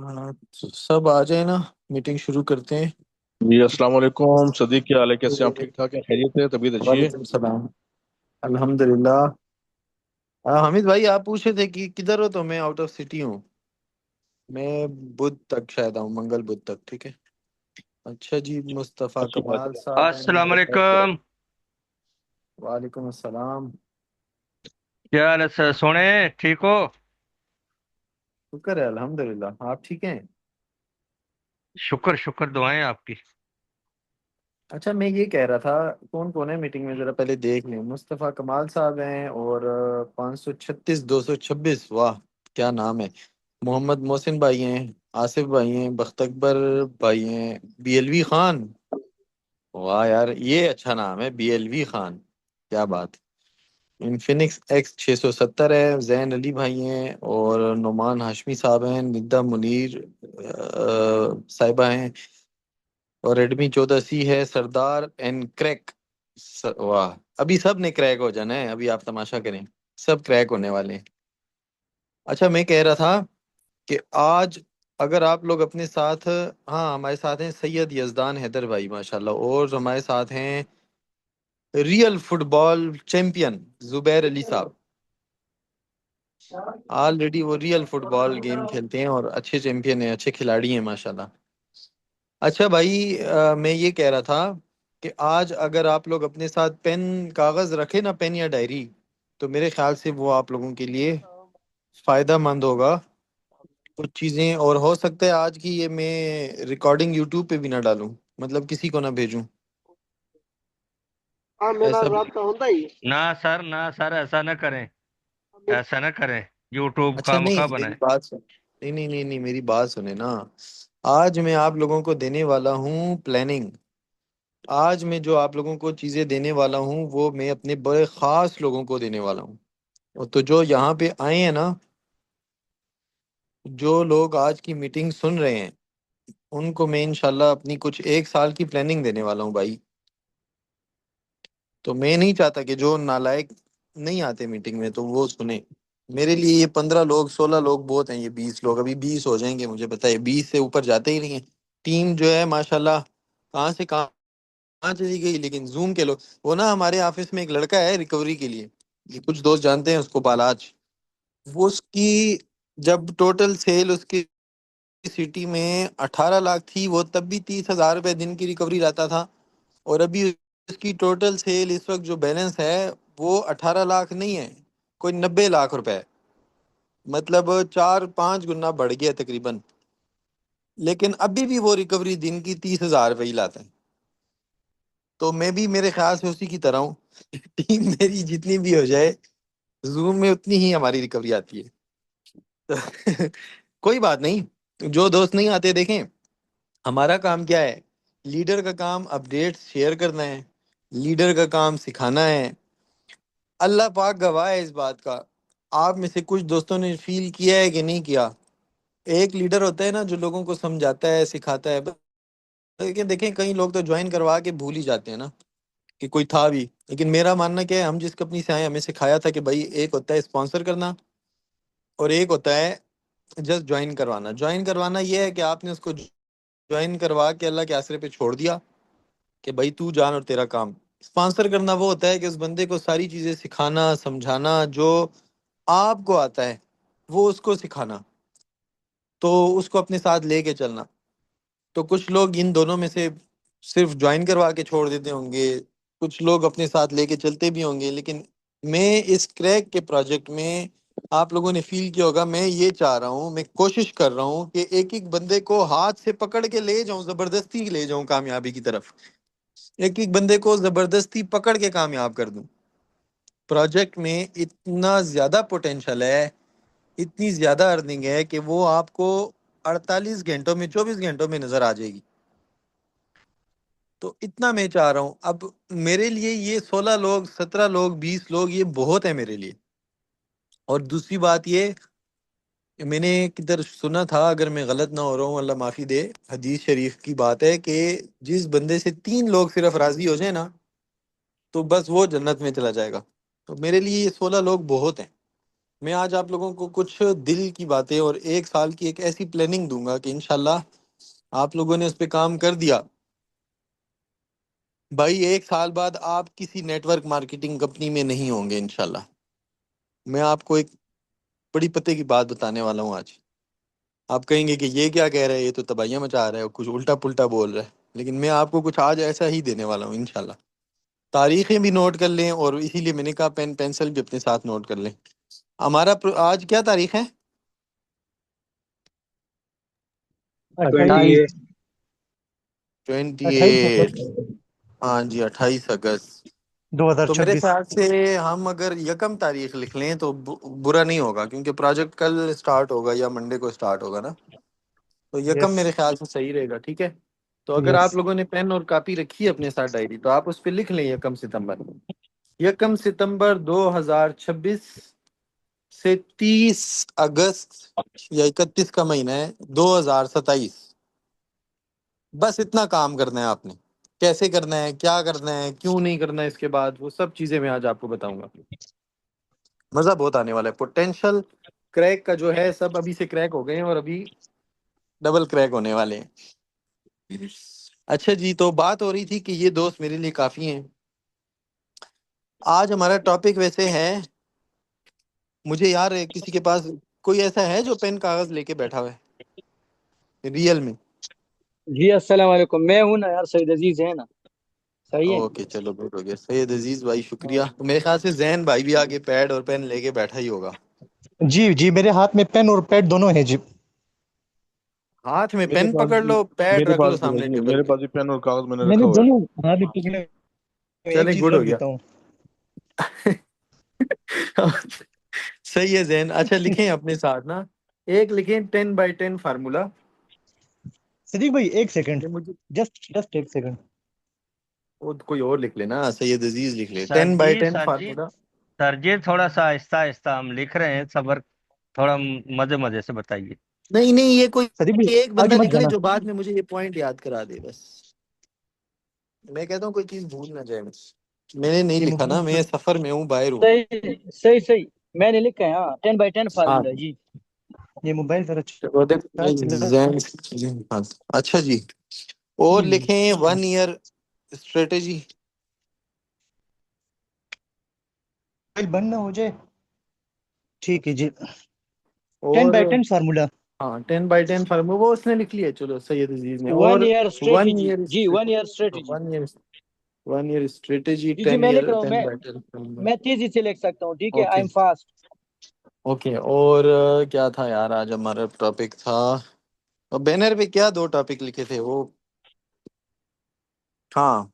हाँ, तो सब आ जाए ना। मीटिंग शुरू करते हैं। जी अस्सलाम वालेकुम सदीक, क्या हाल है? कैसे आप? ठीक ठाक है? खैरियत है? तबीयत अच्छी है? वालेकुम सलाम। अल्हम्दुलिल्लाह। हामिद भाई, आप पूछे थे कि किधर हो, तो मैं आउट ऑफ सिटी हूँ। मैं बुध तक शायद आऊँ, मंगल बुध तक, ठीक है। अच्छा जी, मुस्तफ़ा अच्छी बात कमाल है। साहब अस्सलाम हैं। वालेकुम। वालेकुम अस्सलाम। क्या हाल है सर? सोने ठीक हो? शुक्र है, अल्हम्दुलिल्लाह। आप ठीक हैं? शुक्र शुक्र, दुआएं आपकी। अच्छा, मैं ये कह रहा था, कौन कौन है मीटिंग में, जरा पहले देख लें। मुस्तफ़ा कमाल साहब हैं, और 536 226, वाह क्या नाम है। मोहम्मद मोहसिन भाई हैं, आसिफ भाई हैं, बख्त अकबर भाई हैं, बीएलवी खान। वाह यार, ये अच्छा नाम है, बीएलवी खान। क्या बात। इन्फिनिक्स एक्स 670 है, जैन अली भाई हैं, और नुमान हाशमी साहब हैं, निदा मुनीर साहिबा हैं, और रेडमी 14C है, सरदार एंड क्रैक। वाह, अभी सब ने क्रैक हो जाना है, अभी आप तमाशा करें। सब क्रैक होने वाले हैं। अच्छा, मैं कह रहा था कि आज अगर आप लोग अपने साथ, हाँ हमारे साथ हैं सैयद यजदान हैदर भाई माशाल्लाह, और हमारे साथ हैं real football champion Zubair Ali साहब। ऑलरेडी वो रियल फुटबॉल गेम खेलते हैं और अच्छे चैंपियन हैं, अच्छे खिलाड़ी हैं माशाल्लाह। अच्छा भाई, मैं ये कह रहा था कि आज अगर आप लोग अपने साथ पेन कागज रखे ना, पेन या डायरी, तो मेरे ख्याल से वो आप लोगों के लिए फायदा मंद होगा। कुछ चीजें, और हो सकता है आज की ये मैं रिकॉर्डिंग यूट्यूब पे भी ना डालूं, मतलब किसी को ना भेजूं। हाँ, मेरे ऐसा नाल भी। राबता होंदा ही। ना सर, ना सर, ऐसा न करें। ऐसा न करें। यूट्यूब अच्छा नहीं, खामखा मेरी बनाए। बात सुन। नहीं नहीं नहीं नहीं, मेरी बात सुने ना। आज मैं आप लोगों को देने वाला हूँ प्लानिंग। आज मैं जो आप लोगों को चीजें देने वाला हूँ, वो मैं अपने बड़े खास लोगों को देने वाला हूँ। और तो जो यहाँ पे आए हैं ना, जो लोग आज की मीटिंग सुन रहे हैं, उनको मैं इंशाल्लाह अपनी कुछ 1 साल की प्लानिंग देने वाला हूँ भाई। तो मैं नहीं चाहता कि जो नालायक नहीं आते मीटिंग में तो वो सुने। मेरे लिए ये 15 लोग 16 लोग बहुत हैं, ये 20 लोग, अभी 20 हो जाएंगे, मुझे पता है 20 से ऊपर जाते ही नहीं है। टीम जो है माशाल्लाह, कहाँ से कहाँ चली गई। लेकिन जूम के लोग, वो ना हमारे ऑफिस में एक लड़का है रिकवरी के लिए, ये कुछ दोस्त जानते हैं उसको, बालाज। वो उसकी जब टोटल सेल उसकी सिटी में 18 लाख थी, वो तब भी 30,000 रुपये दिन की रिकवरी लाता था। और अभी उसकी टोटल सेल इस वक्त जो बैलेंस है, वो 18 लाख नहीं है, कोई 90 लाख रुपए है। मतलब 4 5 गुना बढ़ गया तकरीबन। लेकिन अभी भी वो रिकवरी दिन की 30,000 रुपये ही लाता है। तो मैं भी मेरे ख्याल से उसी की तरह हूँ। टीम मेरी जितनी भी हो जाए, जूम में उतनी ही हमारी रिकवरी आती है। तो कोई बात नहीं, जो दोस्त नहीं आते देखें। हमारा काम क्या है? लीडर का काम अपडेट शेयर करना है। लीडर का काम सिखाना है। अल्लाह पाक गवाह है इस बात का। आप में से कुछ दोस्तों ने फील किया है कि नहीं किया। एक लीडर होता है ना, जो लोगों को समझाता है, सिखाता है। लेकिन देखें, कई लोग तो ज्वाइन करवा के भूल ही जाते हैं ना कि कोई था भी। लेकिन मेरा मानना क्या है, हम जिस कंपनी से आए, हमें सिखाया था कि भाई एक होता है स्पॉन्सर करना, और एक होता है जस्ट ज्वाइन करवाना। ज्वाइन करवाना ये है कि आपने उसको ज्वाइन करवा के अल्लाह के आसरे पे छोड़ दिया कि भाई तू जान और तेरा काम। स्पॉन्सर करना वो होता है कि उस बंदे को सारी चीजें सिखाना, समझाना, जो आपको आता है वो उसको सिखाना, तो उसको अपने साथ लेके चलना। तो कुछ लोग इन दोनों में से सिर्फ ज्वाइन करवा के छोड़ देते होंगे, कुछ लोग अपने साथ लेके चलते भी होंगे। लेकिन मैं इस क्रैक के प्रोजेक्ट में, आप लोगों ने फील किया होगा, मैं ये चाह रहा हूँ, मैं कोशिश कर रहा हूँ कि एक एक बंदे को हाथ से पकड़ के ले जाऊं, जबरदस्ती ले जाऊं कामयाबी की तरफ। एक एक बंदे को जबरदस्ती पकड़ के कामयाब कर दूं। प्रोजेक्ट में इतना ज्यादा पोटेंशियल है, इतनी ज्यादा अर्निंग है कि वो आपको 48 घंटों में, 24 घंटों में नजर आ जाएगी। तो इतना मैं चाह रहा हूँ। अब मेरे लिए ये 16 लोग, 17 लोग, 20 लोग, ये बहुत है मेरे लिए। और दूसरी बात ये, मैंने किधर सुना था, अगर मैं गलत ना हो रहा हूँ अल्लाह माफी दे, हदीस शरीफ की बात है कि जिस बंदे से 3 लोग सिर्फ राजी हो जाए ना, तो बस वो जन्नत में चला जाएगा। तो मेरे लिए ये 16 लोग बहुत हैं। मैं आज आप लोगों को कुछ दिल की बातें और एक साल की एक ऐसी प्लानिंग दूंगा कि इंशाल्लाह आप लोगों ने उस पर काम कर दिया भाई, एक साल बाद आप किसी नेटवर्क मार्केटिंग कंपनी में नहीं होंगे इंशाल्लाह। मैं आपको एक बड़ी पते की बात बताने वाला हूँ आज। आप कहेंगे कि ये क्या कह रहा है, ये तो तबाहियां मचा रहा है, कुछ उल्टा पुल्टा बोल रहा है, लेकिन मैं आपको कुछ आज ऐसा ही देने वाला हूँ इंशाल्लाह। तारीखें भी नोट कर लें, और इसीलिए मैंने कहा पेन पेंसिल भी अपने साथ नोट कर लें। आज क्या तारीख है? 28। 28। हाँ जी, 28 अगस्त। तो मेरे 2026। ख्याल से हम अगर यकम तारीख लिख लें तो बुरा नहीं होगा, क्योंकि प्रोजेक्ट कल स्टार्ट होगा या मंडे को स्टार्ट होगा ना। तो यकम यस। मेरे ख्याल से सही रहेगा, ठीक है। तो अगर यस। आप लोगों ने पेन और कॉपी रखी है अपने साथ डायरी, तो आप उस पर लिख लें यकम सितंबर। यकम सितंबर 2026 से 30 अगस्त या 31 का महीना है 2027। बस इतना काम करना है आपने। कैसे करना है, क्या करना है, क्यों नहीं करना है, इसके बाद वो सब चीजें मैं आज आपको बताऊंगा। मजा बहुत आने वाला है। पोटेंशियल क्रैक का जो है, सब अभी से क्रैक हो गए हैं और अभी डबल क्रैक होने वाले हैं। अच्छा जी, तो बात हो रही थी कि ये दोस्त मेरे लिए काफी हैं। आज हमारा टॉपिक वैसे है, मुझे यार किसी के पास कोई ऐसा है जो पेन कागज लेके बैठा हुआ है रियल में? जी अस्सलाम वालेकुम। मैं हूं ना यार, सईद अजीज है ना। सही है। ओके चलो, गुड हो गया सैयद अजीज भाई, शुक्रिया। हाँ। तो मेरे ख्याल से जैन भाई भी आगे पैड और पेन लेके बैठा ही होगा। जी जी, मेरे हाथ में पेन और पैड दोनों है जी। हाथ में मेरे पेन पास पकड़ भी लो, पैड मेरे रख पास लो भी है सामने जी, टेबल मेरे पे। पास भी पेन और कागज मैंने रखा मैंने हुआ है। दोनों हाथ में पकड़े हुए। एक चले, चीज गुड हो रख गया। देता हूँ। सही है जैन। अच्छा, लिखें अपने साथ ना, एक लिखें 10 by 10 फार्मूला। सदीक भाई एक सेकंड। ये मुझे जस्ट जस्ट एक सेकंड। वो कोई और लिख लेना, सैयद अजीज लिख ले, sir ten by G, ten sir ji, formula. Sir ji, थोड़ा सा आहिस्ता आहिस्ता हम लिख रहे हैं, सबर। थोड़ा मजे मजे से बताइए। नहीं नहीं, ये कोई सदीक भाई एक बंदा आगे मत लिख ले जाना। जो बाद में मुझे ये पॉइंट याद करा दे बस। मैं कहता हूँ कोई चीज भूल ना जाए मुझसे। मैंने नहीं ये लिखा मोबाइल ना, मैं पर। सफर में हूँ, बाहर हूँ। सही सही सही। मैंने लिखा है, हाँ, 10 बाई 10 हाँ, फार्मूला जी। ये मोबाइल पर चलो अच्छा चला। हाँ, अच्छा जी। और जी। लिखें 1 ईयर स्ट्रेटेजी। मोबाइल बंद ना हो जाए। ठीक है जी। टेन और बाई टेन फार्मूला। हाँ, 10 by 10 फार्मूला वो उसने लिख लिया, चलो सैयद अजीज ने। वन और ईयर वन स्ट्रेटेजी ईयर जी, 1 year strategy. One year 1 year strategy जी जी, टेन मैं लिख ईयर रहा हूँ। टेन मैं बाई टेन फार्मूला। मैं तेजी से लिख सकता हूँ, ठीक है, I okay. Am fast. Okay, और क्या था यार आज हमारा टॉपिक था? और बैनर पे क्या दो टॉपिक लिखे थे वो? हाँ,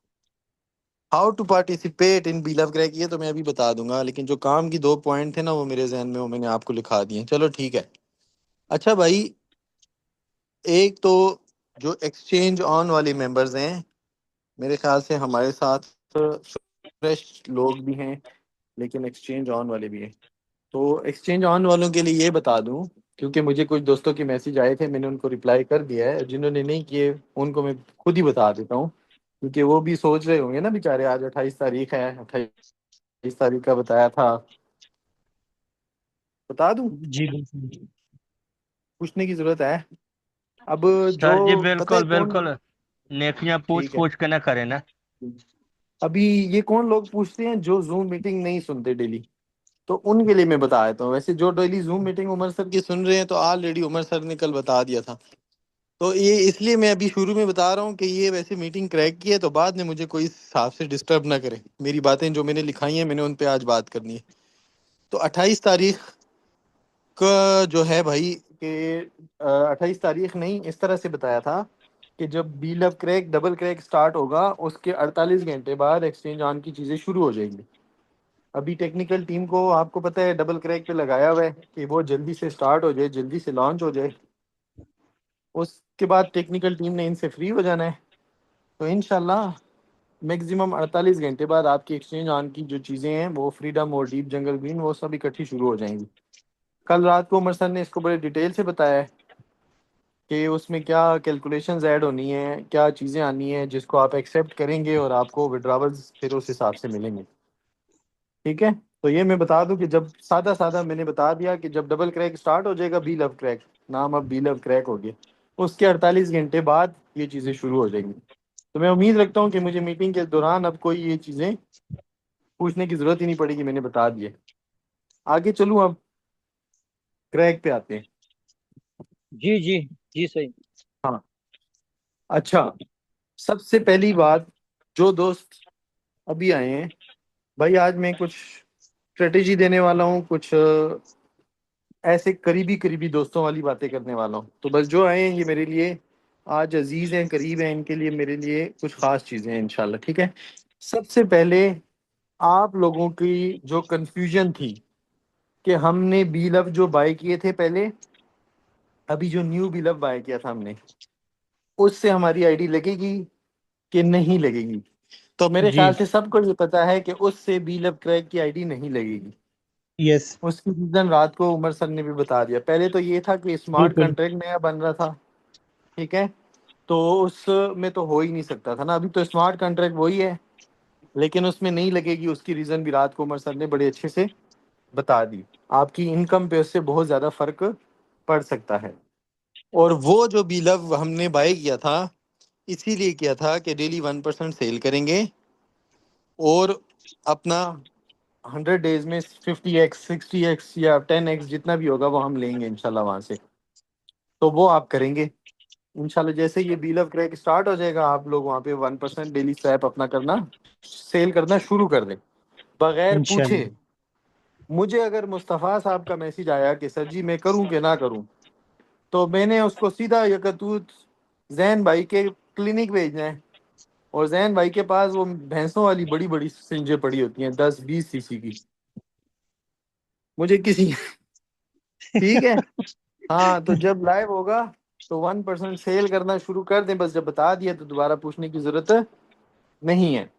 how to participate in B love crack, ये तो मैं अभी बता दूंगा, लेकिन जो काम की दो पॉइंट थे ना वो मेरे जहन में, वो मैंने आपको लिखा दिए। चलो ठीक है। अच्छा भाई, एक तो जो एक्सचेंज ऑन वाले मेंबर्स हैं, मेरे ख्याल से हमारे साथ फ्रेश लोग भी हैं, लेकिन एक्सचेंज ऑन वाले भी हैं। तो एक्सचेंज ऑन वालों के लिए ये बता दूं, क्योंकि मुझे कुछ दोस्तों के मैसेज आए थे, मैंने उनको रिप्लाई कर दिया है। जिन्होंने नहीं किए उनको मैं खुद ही बता देता हूँ, क्योंकि वो भी सोच रहे होंगे ना बेचारे, आज 28 तारीख है, 28 तारीख का बताया था। बता दूं, जी बिल्कुल। पूछने की जरूरत है अब? जो सर जी, पता है बिल्कुल कौन? बिल्कुल। नेकियां पूछ ठीक है। पूछ के ना करें ना। अभी ये कौन लोग पूछते हैं जो जूम मीटिंग नहीं सुनते डेली? तो उनके लिए मैं बता देता हूँ। वैसे जो daily Zoom meeting Umar sir की सुन रहे हैं, तो ऑलरेडी उमर सर ने कल बता दिया था। तो ये इसलिए मैं अभी शुरू में बता रहा हूँ कि ये वैसे मीटिंग क्रैक की है, तो बाद में मुझे कोई इस हिसाब से डिस्टर्ब ना करे। मेरी बातें जो मैंने लिखाई हैं, मैंने उन पे आज बात करनी है। तो 28 तारीख का जो है भाई, कि 28 तारीख नहीं, इस तरह से बताया था कि जब B love crack double crack start होगा, उसके 48 घंटे बाद एक्सचेंज ऑन की चीज़ें शुरू हो जाएंगी। अभी टेक्निकल टीम को, आपको पता है, डबल क्रैक पे लगाया हुआ है कि वो जल्दी से स्टार्ट हो जाए, जल्दी से लॉन्च हो जाए। उसके बाद टेक्निकल टीम ने इनसे फ्री हो जाना है। तो इंशाल्लाह मैक्सिमम 48 घंटे बाद आपकी एक्सचेंज ऑन की जो चीज़ें हैं, वो फ्रीडम और डीप जंगल ग्रीन, वो सब इकट्ठी शुरू हो जाएंगी। कल रात को उमर सर ने इसको बड़े डिटेल से बताया है कि उसमें क्या कैलकुलेशंस ऐड होनी है, क्या चीज़ें आनी है, जिसको आप एक्सेप्ट करेंगे और आपको विड्रावल्स फिर उस हिसाब से मिलेंगे। ठीक है। तो ये मैं बता दूं कि जब सादा सादा मैंने बता दिया कि जब डबल क्रैक स्टार्ट हो जाएगा, बी लव क्रैक, नाम अब बी लव क्रैक हो गया, उसके 48 घंटे बाद ये चीज़ें शुरू हो जाएंगी। तो मैं उम्मीद रखता हूँ कि मुझे मीटिंग के दौरान अब कोई ये चीज़ें पूछने की ज़रूरत ही नहीं पड़ेगी, मैंने बता दिए। आगे चलूँ, अब क्रैक पे आते हैं। जी जी जी सही। हाँ, अच्छा, सबसे पहली बात, जो दोस्त अभी आए हैं भाई, आज मैं कुछ स्ट्रेटेजी देने वाला हूँ, कुछ ऐसे करीबी करीबी दोस्तों वाली बातें करने वाला हूँ। तो बस जो आए हैं ये मेरे लिए आज अजीज हैं, करीब हैं, इनके लिए मेरे लिए कुछ खास चीज़ें हैं इंशाल्लाह, ठीक है। सबसे पहले, आप लोगों की जो कंफ्यूजन थी कि हमने बी लव जो बाय किए थे पहले, अभी जो न्यू बी लव बाय किया था हमने, उससे हमारी आईडी लगेगी कि नहीं लगेगी? तो मेरे जी। ख्याल से सबको ये पता है कि उससे बी लव क्रैक की आईडी नहीं लगेगी। यस। उसकी रीजन रात को उमर सर ने भी बता दिया। पहले तो ये था कि स्मार्ट बिल्कुल। कॉन्ट्रैक्ट नया बन रहा था, ठीक है, तो उसमें तो हो ही नहीं सकता था ना। अभी तो स्मार्ट कॉन्ट्रैक्ट वही है, लेकिन उसमें नहीं लगेगी। उसकी रीजन भी रात को उमर सर ने बड़े अच्छे से बता दी। आपकी इनकम पे उससे बहुत ज़्यादा फर्क पड़ सकता है। और वो जो बी लव हमने बाय किया था, इसीलिए किया था कि डेली 1% सेल करेंगे और अपना 100 डेज में 50x 60x या 10x जितना भी होगा वो हम लेंगे इंशाल्लाह वहां से। तो वो आप करेंगे इंशाल्लाह। जैसे ये बी लव क्रैक स्टार्ट हो जाएगा, आप लोग वहाँ पे 1% डेली स्वैप अपना करना, सेल करना शुरू कर दें बगैर पूछे। इंशाल्लाह। मुझे अगर मुस्तफ़ा साहब का मैसेज आया कि सर जी मैं करूं कि ना करूं, तो मैंने उसको सीधा यकतूत जैन भाई के क्लिनिक भेजना है। और जैन भाई के पास वो भैंसों वाली बड़ी बड़ी सिंजें पड़ी होती हैं, 10-20 सीसी की। मुझे किसी ठीक है, हाँ, तो जब लाइव होगा तो 1% सेल करना शुरू कर दें। बस जब बता दिया तो दोबारा पूछने की जरूरत नहीं है।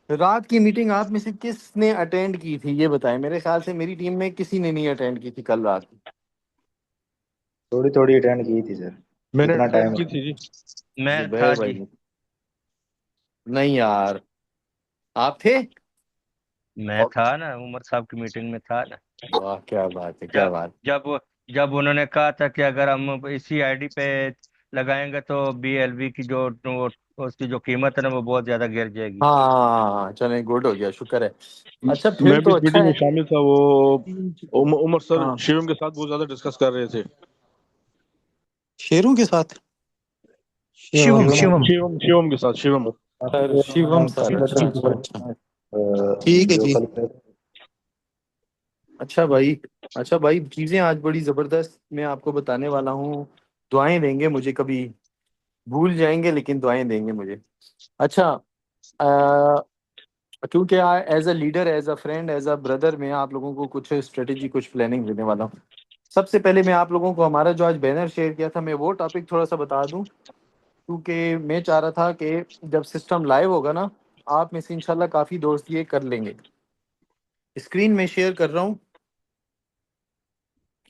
रात की मीटिंग आप में से किसने अटेंड की थी ये बताएं? मेरे ख्याल से मेरी टीम में किसी ने नहीं अटेंड की थी कल रात की। थोड़ी थोड़ी अटेंड की थी सर। मैंने इतना अटेंड टाइम की थी जी। मैं था जुबैर भाई जी। ने। नहीं यार, आप थे? मैं था ना, उमर साहब की मीटिंग में था ना। वाह, क्या बात है, क्या जब बात। जब जब उन्होंने कहा था कि अगर हम इसी आईडी पे लगाएंगे तो बीएलबी की जो उसकी जो कीमत है ना वो बहुत ज्यादा गिर जाएगी। हाँ हाँ हाँ, चलें, गुड हो गया, शुक्र है। अच्छा, फिर मैं भी तो इस अच्छा मीटिंग में है। शामिल था। वो उमर सर हाँ, शिवम के साथ बहुत ज्यादा डिस्कस कर रहे थे। शेरों के साथ? शिवम शिवम शिवम। शिवम शिवम के साथ शिवम। सर शिवम सर, अच्छा अच्छा अच्छा, ठीक है जो जी। कल अच्छा भाई, अच्छा भाई, चीज़ें आज बड़ी ज़बरदस्त मैं आपको बताने वाला हूँ। दुआएं देंगे मुझे, कभी भूल जाएंगे लेकिन दुआएं देंगे मुझे। अच्छा, अ, क्योंकि as a leader, as a friend, as a brother, मैं आप लोगों को कुछ स्ट्रेटेजी, कुछ प्लानिंग देने वाला हूँ। सबसे पहले मैं आप लोगों को हमारा जो आज बैनर शेयर किया था, मैं वो टॉपिक थोड़ा सा बता दूं, क्योंकि मैं चाह रहा था कि जब सिस्टम लाइव होगा ना, आप में से इंशाल्लाह काफ़ी दोस्त ये कर लेंगे। स्क्रीन में शेयर कर रहा हूँ।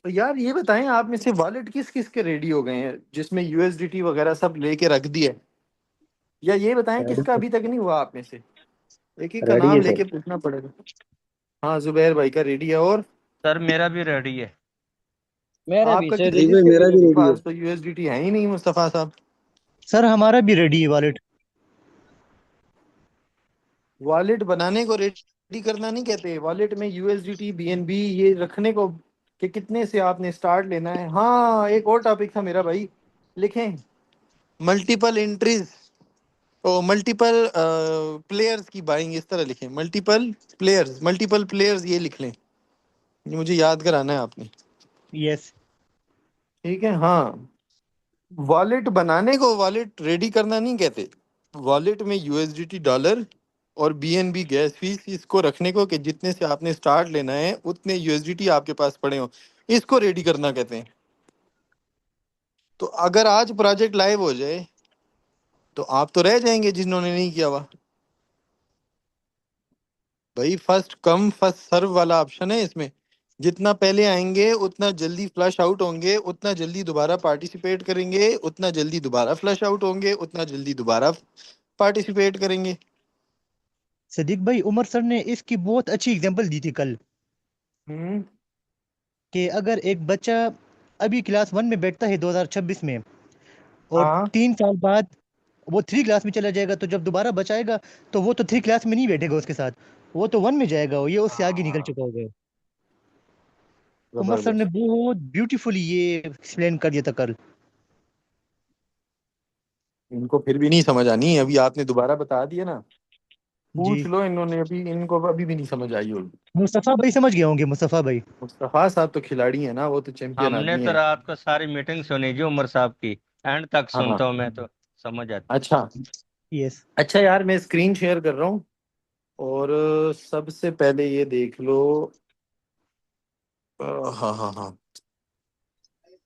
तो यार ये बताएं, आप में से वॉलेट किस किस के रेडी हो गए हैं जिसमें यूएसडीटी वगैरह सब लेके रख दिए? या ये बताएं किसका अभी तक नहीं हुआ आप में से? एक एक का रेडी नाम है सर। लेके पूछना पड़ेगा। हाँ, जुबैर भाई का रेडी है। और सर मेरा भी रेडी है। मेरा भी आपका सैयद किसी अजीज के भी के रेडी है। पास तो यूएसडीटी है ही नहीं मुस्तफ़ा साहब। सर हमारा भी रेडी है वॉलेट। वॉलेट बनाने को रेडी करना नहीं कहते, वॉलेट में यूएसडीटी बीएनबी ये रखने को, कि कितने से आपने स्टार्ट लेना है। हाँ, एक और टॉपिक था मेरा भाई, लिखें मल्टीपल एंट्रीज, ओ मल्टीपल प्लेयर्स की बाइंग, इस तरह लिखें, मल्टीपल प्लेयर्स ये लिख लें। ये मुझे याद कराना है आपने, यस। ठीक है। हाँ, वॉलेट बनाने को वॉलेट रेडी करना नहीं कहते। वॉलेट में यूएसडीटी डॉलर और बीएनबी गैस फीस, इसको रखने को कि जितने से आपने स्टार्ट लेना है उतने यूएसडीटी आपके पास पड़े हो, इसको रेडी करना कहते हैं। तो अगर आज प्रोजेक्ट लाइव हो जाए तो आप तो रह जाएंगे जिन्होंने नहीं किया हुआ। भाई फर्स्ट कम फर्स्ट सर्व वाला ऑप्शन है इसमें। जितना पहले आएंगे उतना जल्दी फ्लश आउट होंगे, उतना जल्दी दोबारा पार्टिसिपेट करेंगे, उतना जल्दी दोबारा फ्लश आउट होंगे, उतना जल्दी दोबारा पार्टिसिपेट करेंगे। सदीक भाई, उमर सर ने इसकी बहुत अच्छी एग्जांपल दी थी कल, हम्म। कि अगर एक बच्चा अभी क्लास 1 में बैठता है 2026 में, और हाँ 3 साल बाद वो 3 क्लास में चला जाएगा, तो जब दोबारा बचाएगा तो वो तो 3 क्लास में नहीं बैठेगा उसके साथ, वो तो 1 में जाएगा, ये उससे आगे निकल हाँ, चुका होगा। उमर सर ने जबरदस्त। बहुत ब्यूटीफुली ये एक्सप्लेन कर दिया था कल। इनको फिर भी नहीं समझ आनी, अभी आपने दोबारा बता दिया ना। जी। पूछ लो, इन्होंने अभी, इनको अभी भी नहीं समझ आई होगी। मुस्तफ़ा भाई समझ गए होंगे, मुस्तफ़ा भाई। मुस्तफा साहब तो खिलाड़ी है ना, वो तो चैंपियन हमने आदमी तो है। रात को सारी मीटिंग सुनी जी उमर साहब की, एंड तक हाँ। सुनता हूँ मैं तो, समझ आती। अच्छा। यस। अच्छा यार, मैं स्क्रीन शेयर कर रहा हूँ, और सबसे पहले ये देख लो। हाँ हाँ हाँ।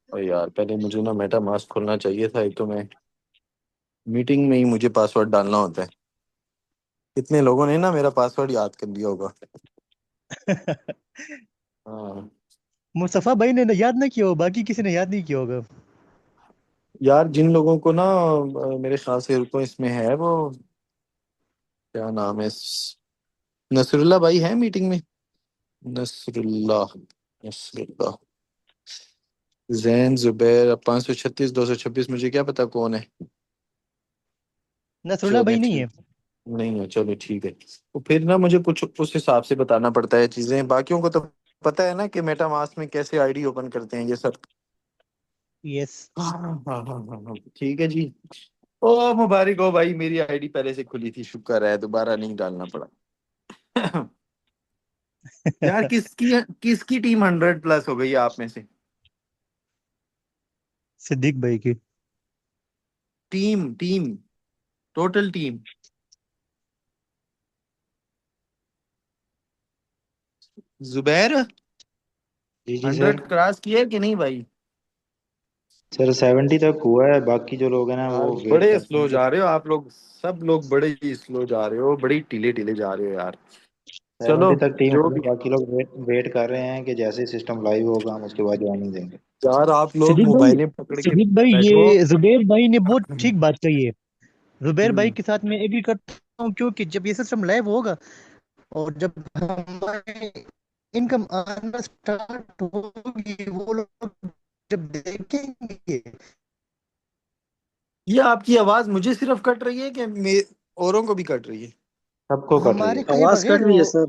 और यार पहले मुझे ना मेटा मास्क खोलना चाहिए था, एक तो मैं मीटिंग में ही मुझे पासवर्ड डालना होता है। कितने लोगों ने ना मेरा पासवर्ड याद कर लिया होगा। हाँ। मुस्तफ़ा भाई ने याद ना किया हो, बाकी किसी ने याद नहीं किया होगा। यार जिन लोगों को ना मेरे ख्याल से रुको, इसमें है वो, क्या नाम है, नसरुल्ला भाई है मीटिंग में। नसरुल्ला, नसरुल्ला, जैन जुबैर, 536 226, मुझे क्या पता कौन है। नसरुल्ला चलो भाई नहीं ठीक, है। नहीं है, चलो ठीक है। तो फिर ना मुझे कुछ उस हिसाब से बताना पड़ता है चीजें, बाकियों को तो पता है ना कि मेटामास्क में कैसे आईडी ओपन करते हैं ये सब। यस। हाँ हाँ हाँ हाँ हाँ, ठीक है जी। ओ मुबारक हो भाई, मेरी आईडी पहले से खुली थी, शुक्र है दोबारा नहीं डालना पड़ा। यार किसकी किसकी टीम 100+ हो गई है आप में से? सिद्दीक भाई की। Team team, total team. Zubair ji ji sir. 100 cross किया कि नहीं भाई? सर 70 तक हुआ है, बाकी जो लोग हैं ना वो यार वेट बड़े कर रहे स्लो हैं कि जा रहे हो आप लोग, सब लोग बड़े ही स्लो जा रहे हो, बड़ी टीले टीले जा रहे हो यार। चलो 70 तक टीम जो है, भी। बाकी लोग वेट कर रहे हैं कि जैसे सिस्टम लाइव होगा हम उसके बाद ज्वाइनिंग देंगे। यार आप लोग सिद्दीक भाई, मोबाइलें पकड़ के सिद्दीक भाई, बैठो। ये जुबैर भाई ने बहुत ठीक बात कही है। जुबैर भाई हम्म। के साथ मैं एग्री करता हूँ, क्योंकि जब ये सिस्टम लाइव होगा और जब हमारे इनकम आना स्टार्ट होगी, वो लोग जब देखेंगे। ये आपकी आवाज मुझे सिर्फ कट रही है कि औरों को भी कट रही है? सबको कट रही हमारे है। कहे आवाज बगैर कट रही वो है सर।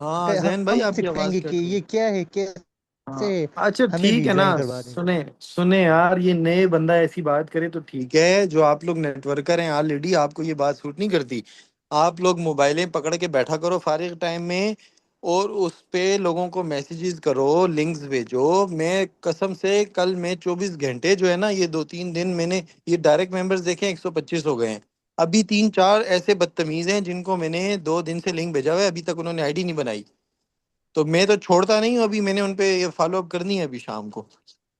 हाँ जैन भाई, हमसे आपकी आवाज कहेंगे कि कट रही है। ये क्या है, कैसे हाँ अच्छा हमें ठीक भी है ना, ज्वाइन करवा दें। सुने सुने यार, ये नए बंदा ऐसी बात करे तो ठीक है, जो आप लोग नेटवर्कर हैं ऑलरेडी, आपको ये बात सूट नहीं करती। आप लोग मोबाइलें पकड़ के बैठा करो फारिग टाइम में, और उस पे लोगों को मैसेजेस करो, लिंक्स भेजो। मैं कसम से कल मैं 24 घंटे जो है ना, ये 2 3 दिन मैंने ये डायरेक्ट मेंबर्स देखे 125 हो गए हैं। अभी 3 4 ऐसे बदतमीज हैं जिनको मैंने 2 दिन से लिंक भेजा हुआ है, अभी तक उन्होंने आईडी नहीं बनाई। तो मैं तो छोड़ता नहीं हूँ, अभी मैंने उनपे ये फॉलो अप करनी है अभी शाम को।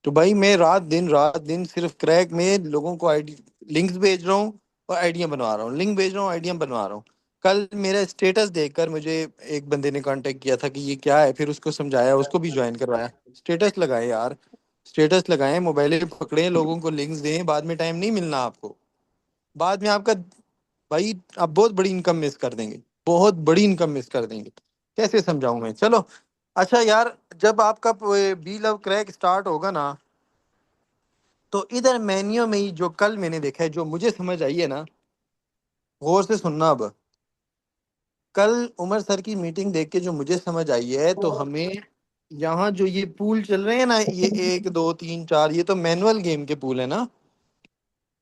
तो भाई मैं रात दिन सिर्फ क्रैक में लोगों को आईडी लिंक्स भेज रहा हूँ, और आईडियां बनवा रहा हूँ, लिंक भेज रहा हूँ, आईडियां बनवा रहा हूँ। कल मेरा स्टेटस देखकर मुझे एक बंदे ने कांटेक्ट किया था कि ये क्या है, फिर उसको समझाया, उसको भी ज्वाइन करवाया। स्टेटस लगाए यार, स्टेटस लगाएं, मोबाइल पकड़े, लोगों को लिंक्स दें, बाद में टाइम नहीं मिलना आपको। बाद में आपका, भाई आप बहुत बड़ी इनकम मिस कर देंगे, बहुत बड़ी इनकम मिस कर देंगे। कैसे समझाऊं मैं, चलो। अच्छा यार, जब आपका बी लव क्रैक स्टार्ट होगा ना, तो इधर मेन्यू में ही जो कल मैंने देखा है, जो मुझे समझ आई है ना, गौर से सुनना अब। कल उमर सर की मीटिंग देख के जो मुझे समझ आई है, तो हमें यहाँ जो ये पूल चल रहे हैं ना, ये 1 2 3 4, ये तो मैनुअल गेम के पूल है ना।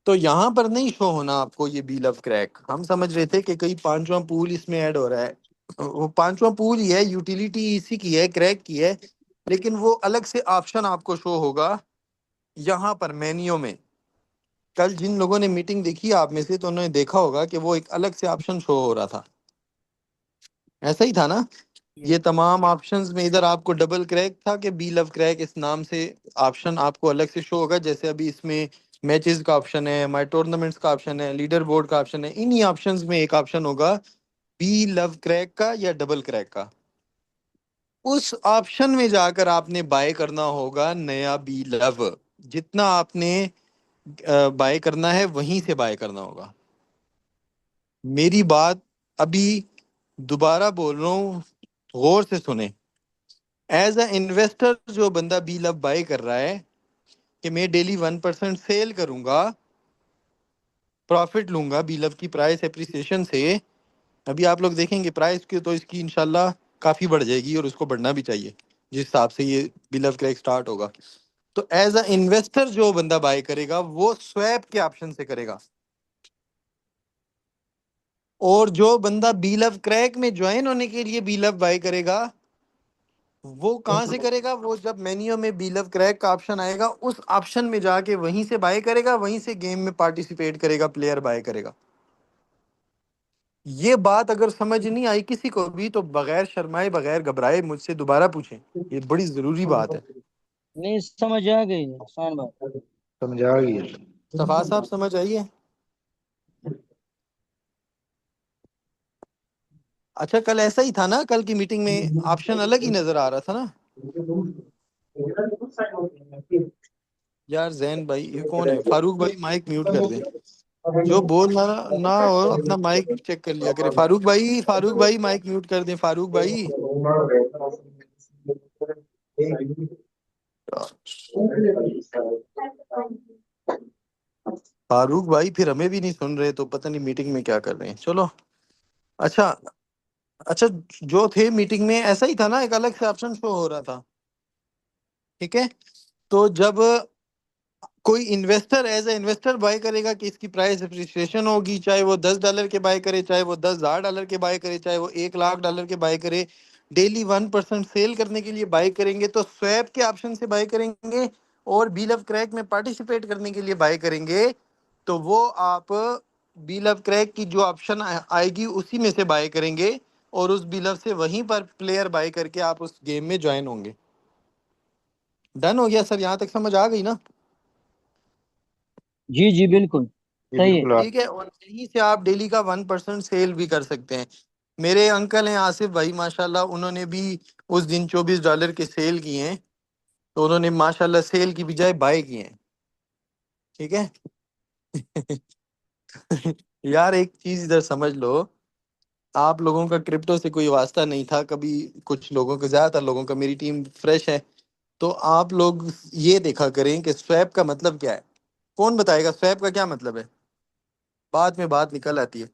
तो यहाँ पर नहीं शो होना आपको ये बी लव क्रैक, हम समझ रहे थे कि कहीं पांचवा पूल इसमें ऐड हो रहा है। वो पांचवा पूल ही है, यूटिलिटी इसी की है, क्रैक की है। लेकिन वो अलग से ऑप्शन आपको शो होगा यहाँ पर मेन्यू में। कल जिन लोगों ने मीटिंग देखी आप में से, तो उन्होंने देखा होगा कि वो एक अलग से ऑप्शन शो हो रहा था। ऐसा ही था ना? ये तमाम ऑप्शंस में इधर आपको डबल क्रैक था कि बी लव क्रैक इस नाम से ऑप्शन आपको अलग से शो होगा। जैसे अभी इसमें मैचेस का ऑप्शन है, माई टूर्नामेंट्स का ऑप्शन है, लीडर बोर्ड का ऑप्शन है, इन्हीं ऑप्शंस में एक ऑप्शन होगा बी लव क्रैक का या डबल क्रैक का। उस ऑप्शन में जाकर आपने बाय करना होगा नया बी लव। जितना आपने बाय करना है वहीं से बाय करना होगा। मेरी बात अभी दोबारा बोल रहा हूँ, गौर से सुने। एज अ इन्वेस्टर जो बंदा बी लव बाय कर रहा है कि मैं डेली 1% सेल करूंगा, प्रॉफिट लूंगा बी लव की प्राइस एप्रिसिएशन से। अभी आप लोग देखेंगे प्राइस की तो इसकी इंशाल्लाह काफी बढ़ जाएगी और उसको बढ़ना भी चाहिए जिस हिसाब से ये बी लव क्रैक स्टार्ट होगा। तो एज अ इन्वेस्टर जो बंदा बाय करेगा वो स्वैप के ऑप्शन से करेगा। और जो बंदा बी लव क्रैक में ज्वाइन होने के लिए बी लव बाय करेगा वो कहाँ से करेगा? वो जब मेन्यू में बी लव क्रैक का ऑप्शन आएगा उस ऑप्शन में जाके वहीं से बाय करेगा, वहीं से गेम में पार्टिसिपेट करेगा, प्लेयर बाय करेगा। ये बात अगर समझ नहीं आई किसी को भी तो बगैर शर्माए बगैर घबराए मुझसे दोबारा पूछें, ये बड़ी जरूरी बात है। नहीं, समझ आ गई आसान बात। समझा गया। सफा साहब समझ आइए। अच्छा कल ऐसा ही था ना, कल की मीटिंग में ऑप्शन अलग ही नजर आ रहा था ना यार। जैन भाई ये कौन है? फारूक भाई माइक म्यूट कर दें। जो बोल ना ना हो अपना माइक चेक कर लिया करे। फारूक भाई, फारूक भाई माइक म्यूट कर दें फारूक भाई। फारूक भाई फिर हमें भी नहीं सुन रहे तो पता नहीं मीटिंग में क्या कर रहे हैं। चलो अच्छा। अच्छा, जो थे मीटिंग में ऐसा ही था ना, एक अलग से ऑप्शन शो हो रहा था। ठीक है, तो जब कोई investor as a investor buy करेगा कि इसकी प्राइस अप्रिसिएशन होगी, चाहे वो $10 के बाय करे, चाहे वो $10,000 के बाय करे, चाहे वो $1,00,000 के बाय करे, डेली 1% सेल करने के लिए बाय करेंगे तो स्वैप के ऑप्शन से बाय करेंगे और बी लव क्रैक में पार्टिसिपेट करने के लिए बाय करेंगे तो वो आप बी लव क्रैक की जो ऑप्शन आएगी उसी में से बाय करेंगे और उस बी लव से वहीं पर प्लेयर बाय करके आप उस गेम में ज्वाइन होंगे। डन हो गया सर? यहाँ तक समझ आ गई ना? जी जी बिल्कुल ये सही है। बिल्कुल आप। ठीक है, और यहीं से आप डेली का 1% सेल भी कर सकते हैं। मेरे अंकल हैं आसिफ भाई माशाल्लाह, उन्होंने भी उस दिन $24 के सेल किए हैं। तो उन्होंने माशाल्लाह सेल की बजाय बाय किए हैं। ठीक है। यार एक चीज इधर समझ लो, आप लोगों का क्रिप्टो से कोई वास्ता नहीं था कभी। कुछ लोगों का, ज्यादातर लोगों का, मेरी टीम फ्रेश है। तो आप लोग ये देखा करें कि स्वैप का मतलब क्या है। कौन बताएगा स्वैप का क्या मतलब है? बाद में बात निकल आती है।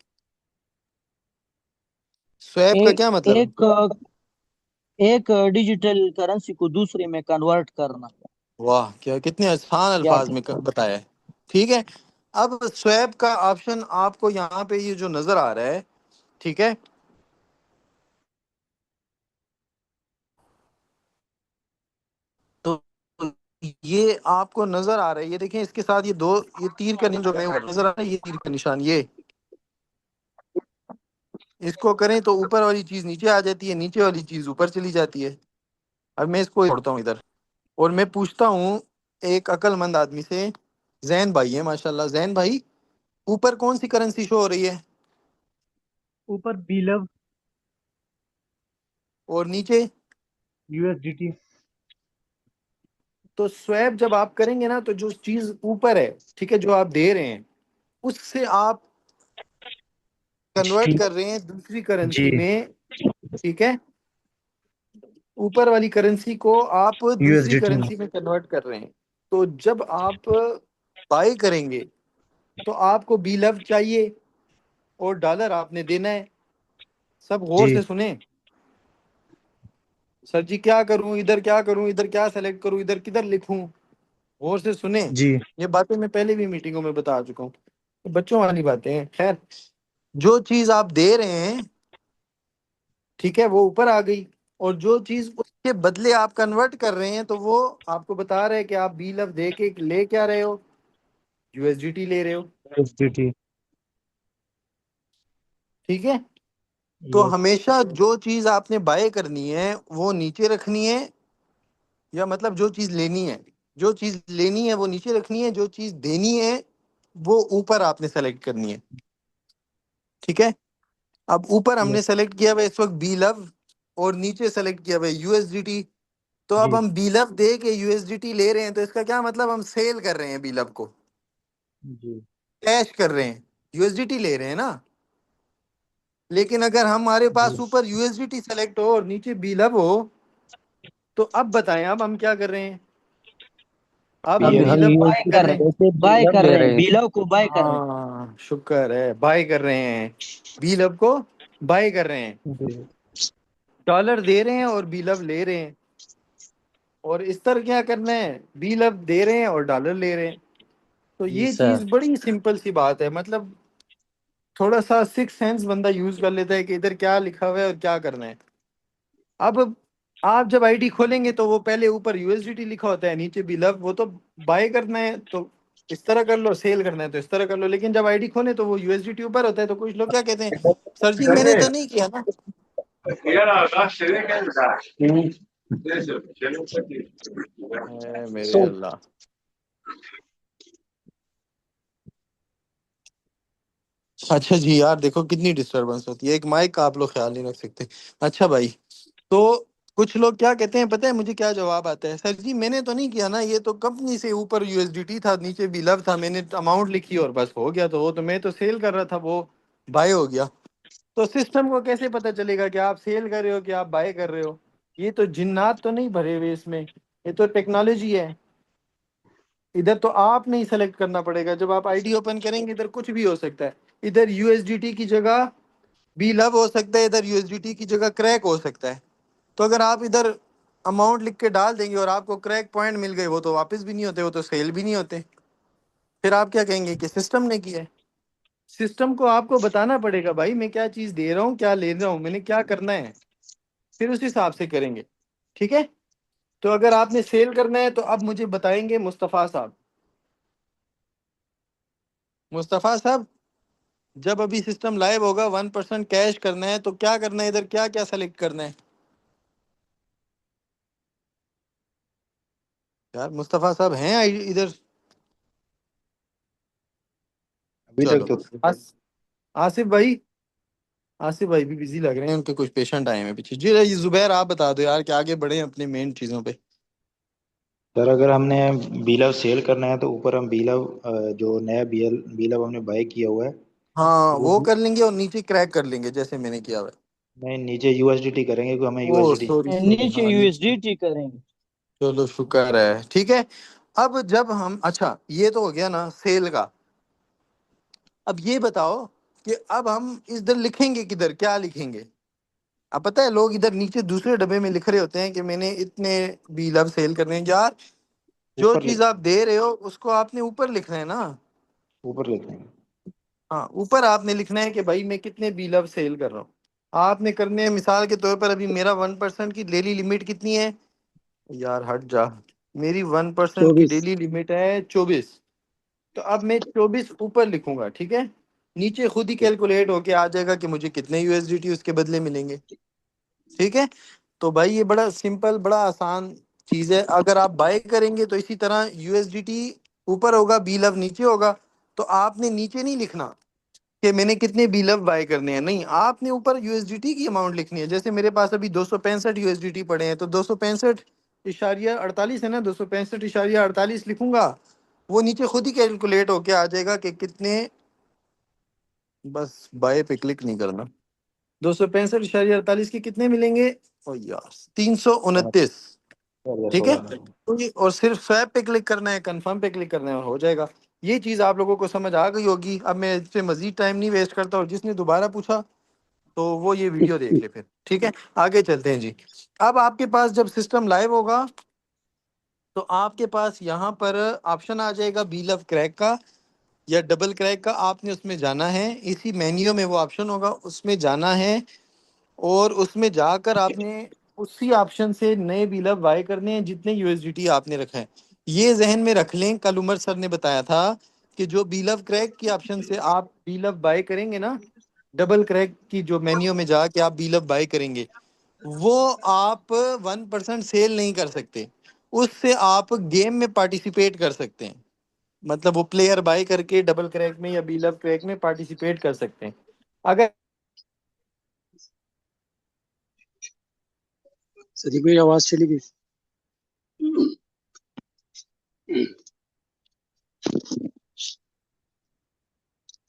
स्वैप का एक क्या मतलब है? एक एक डिजिटल करेंसी को दूसरे में कन्वर्ट करना। वाह, क्या कितने आसान याद अल्फाज है। में बताया है। ठीक है, अब स्वैप का ऑप्शन आपको यहाँ पे ये जो नजर आ रहा है, ठीक है, तो ये आपको नजर आ रहा है, ये देखें इसके साथ ये दो, ये तीर का निशान जो मैं ऊपर नजर आ रहा है, ये तीर का निशान, ये इसको करें तो ऊपर वाली चीज नीचे आ जाती है, नीचे वाली चीज ऊपर चली जाती है। अब मैं इसको छोड़ता हूँ इधर और मैं पूछता हूँ एक अक्लमंद आदमी से। जैन भाई है माशाल्लाह। जैन भाई, ऊपर कौन सी करेंसी शो हो रही है ऊपर बीलव और नीचे? यूएसडीटी। तो स्वैप जब आप करेंगे ना तो जो चीज ऊपर है, ठीक है, जो आप दे रहे हैं उससे आप कन्वर्ट जी कर रहे हैं दूसरी जी करेंसी में। ठीक है, ऊपर वाली करेंसी को आप दूसरी यूएसडीटी में। करेंसी में कन्वर्ट कर रहे हैं। तो जब आप बाय करेंगे तो आपको बी लव चाहिए और डॉलर आपने देना है। सब गौर जी से सुने। सर जी क्या करूं, इधर क्या करूं, इधर क्या सेलेक्ट करूं, इधर किधर लिखूं? गौर से सुने। जी ये बातें मैं पहले भी मीटिंगों में बता चुका हूँ, तो बच्चों वाली बातें हैं। खैर, जो चीज आप दे रहे हैं, ठीक है, वो ऊपर आ गई। और जो चीज उसके बदले आप कन्वर्ट कर रहे हैं तो वो आपको बता रहे हैं कि आप बी लव दे के ले क्या रहे हो? यूएसडीटी ले रहे हो। यूएसडीटी। ठीक है, तो यस। हमेशा जो चीज आपने बाय करनी है वो नीचे रखनी है, या मतलब जो चीज लेनी है, जो चीज लेनी है वो नीचे रखनी है, जो चीज देनी है वो ऊपर आपने सेलेक्ट करनी है। ठीक है, अब ऊपर हमने यस। सेलेक्ट किया हुआ है इस वक्त बी लव और नीचे सेलेक्ट किया हुआ है यूएसडीटी। तो अब जी हम बी लव दे के यूएसडीटी ले रहे हैं तो इसका क्या मतलब? हम सेल कर रहे हैं बी लव को, जी कैश कर रहे हैं, यूएसडीटी ले रहे हैं ना। लेकिन अगर हमारे पास ऊपर यूएसडीटी सेलेक्ट हो और नीचे बीलब हो, तो अब बताएं, अब हम क्या कर रहे हैं? अब हम पीएल हम बीलब बाय यूएसडी कर को रहे हैं। जैसे बाय लब कर ले रहे रहे हैं, हैं। बिलव को बाय कर रहे हाँ शुक्र है, बाय कर रहे हैं, बीलब को बाय कर रहे हैं, हैं। डॉलर दे रहे हैं और बीलब ले रहे हैं। और इस तरह क्या करना है, बीलब दे रहे हैं और डॉलर ले रहे हैं। तो जी ये सर। चीज बड़ी सिंपल सी बात है, मतलब थोड़ा सा सिक्स सेंस बंदा यूज कर लेता है कि इधर क्या लिखा हुआ है और क्या करना है। अब आप जब आईडी खोलेंगे तो वो पहले ऊपर यूएसडीटी लिखा होता है, नीचे बिलव, वो तो बाय करना है तो इस तरह कर लो, सेल करना है तो इस तरह कर लो। लेकिन जब आईडी खोले तो वो यूएसडीटी ऊपर होता है। तो कुछ लोग क्या कहते हैं, सर जी मैंने तो नहीं किया ना। मेरे अल्लाह। अच्छा जी यार, देखो कितनी डिस्टरबेंस होती है, एक माइक का आप लोग ख्याल नहीं रख सकते। अच्छा भाई, तो कुछ लोग क्या कहते हैं पता है मुझे क्या जवाब आता है, सर जी मैंने तो नहीं किया ना, ये तो कंपनी से ऊपर यूएसडीटी था नीचे बिलव था, मैंने अमाउंट लिखी और बस हो गया। तो वो तो मैं तो सेल कर रहा था, वो बाय हो गया। तो सिस्टम को कैसे पता चलेगा कि आप सेल कर रहे हो कि आप बाय कर रहे हो? ये तो जिन्नात तो नहीं भरे हुए इसमें, ये तो टेक्नोलॉजी है। इधर तो आप नहीं सेलेक्ट करना पड़ेगा, जब आप आईडी ओपन करेंगे इधर कुछ भी हो सकता है। इधर यूएसडीटी की जगह बी लव हो सकता है, इधर यूएसडीटी की जगह क्रैक हो सकता है। तो अगर आप इधर अमाउंट लिख के डाल देंगे और आपको क्रैक पॉइंट मिल गए, वो तो वापस भी नहीं होते, वो तो सेल भी नहीं होते। फिर आप क्या कहेंगे कि सिस्टम ने किया है? सिस्टम को आपको बताना पड़ेगा भाई मैं क्या चीज़ दे रहा हूँ, क्या ले रहा हूँ, मैंने क्या करना है, फिर उस हिसाब से करेंगे। ठीक है। तो अगर आपने सेल करना है तो अब मुझे बताएंगे मुस्तफ़ा साहब। मुस्तफ़ा साहब, जब अभी सिस्टम लाइव होगा 1% कैश करना है तो क्या करना है, इधर क्या क्या सेलेक्ट करना है? यार मुस्तफ़ा साहब हैं इधर? अभी तक चलो, तो आसिफ भाई, आसिफ भाई भी बिजी लग रहे हैं, उनके कुछ पेशेंट आए हैं पीछे। जी ये जुबैर आप बता दो यार कि आगे बढ़े अपने मेन चीज़ों पे। सर, अगर हमने बीलव सेल करना है तो ऊपर हम बीलव जो नया बीलव हमने बाय किया हुआ है हाँ वो वो कर लेंगे और नीचे क्रैक कर लेंगे जैसे मैंने किया हुआ है। नहीं, नीचे यूएसडीटी करेंगे क्योंकि हमें ओ यूएसडीटी। सॉरी सॉरी, नीचे हाँ नीचे। यूएसडीटी करेंगे। चलो शुक्र है, ठीक है। अब जब हम, अच्छा ये तो हो गया ना सेल का। अब ये बताओ कि अब हम इधर लिखेंगे किधर, क्या लिखेंगे? अब पता है लोग इधर नीचे दूसरे डब्बे में लिख रहे होते हैं कि मैंने इतने बी लव सेल करने हैं। यार जो ऊपर चीज लिख आप दे रहे हो उसको आपने ऊपर लिखना है ना। ऊपर लिखेंगे। हाँ ऊपर आपने लिखना है कि भाई मैं कितने बी लव सेल कर रहा हूँ। आपने करने हैं, मिसाल के तौर पर अभी मेरा 1% की डेली लिमिट कितनी है? यार हट जा। मेरी 1% की 24। डेली लिमिट है 24। तो अब मैं 24 ऊपर लिखूंगा, ठीक है। नीचे खुद ही कैलकुलेट होके आ जाएगा कि मुझे कितने यूएसडीटी उसके बदले मिलेंगे। ठीक है। तो भाई ये बड़ा सिंपल, बड़ा आसान चीज है। अगर आप बाय करेंगे तो इसी तरह यूएसडीटी ऊपर होगा, बी लव नीचे होगा। तो आपने नीचे नहीं लिखना कि मैंने कितने बी लव बाय करने हैं, नहीं, आपने ऊपर यूएसडीटी की अमाउंट लिखनी है। जैसे मेरे पास अभी 265 यूएसडीटी पड़े हैं, तो 265.48 है ना, 265.48 लिखूंगा। वो नीचे खुद ही कैलकुलेट होके आ जाएगा कि कितने, बस बाय पे क्लिक नहीं करना। 265.48 के कितने मिलेंगे? ओ यार, 329। सोलह ठीक है। सोलह में। तो और सिर्फ स्वैप पे क्लिक करना है, कंफर्म पे क्लिक करना है और हो जाएगा। ये चीज़ आप लोगों को समझ आ गई होगी। अब मैं इस पे मजीद टाइम नहीं वेस्ट करता, और जिसने दोबारा पूछा तो वो ये वीडियो देख ले फिर। ठीक है, आगे चलते हैं जी। अब आपके पास जब सिस्टम लाइव होगा तो आपके पास यहाँ पर ऑप्शन आ जाएगा बी लव क्रैक का या डबल क्रैक का। आपने उसमें जाना है, इसी मेन्यू में वो ऑप्शन होगा, उसमें जाना है। और उसमें जाकर आपने उसी ऑप्शन से नए बिलव बाय करने हैं जितने यूएसडीटी आपने रखे हैं। ये जहन में रख लें, कल उमर सर ने बताया था कि जो बिलव क्रैक की ऑप्शन से आप बिलव बाय करेंगे ना, डबल क्रैक की जो मेन्यू में जाके आप बिलव बाय करेंगे, वो आप 1% सेल नहीं कर सकते। उससे आप गेम में पार्टिसिपेट कर सकते हैं। मतलब वो प्लेयर बाय करके डबल क्रैक में या बिलव क्रैक में पार्टिसिपेट कर सकते हैं। अगर सदी कोई आवाज चली गई।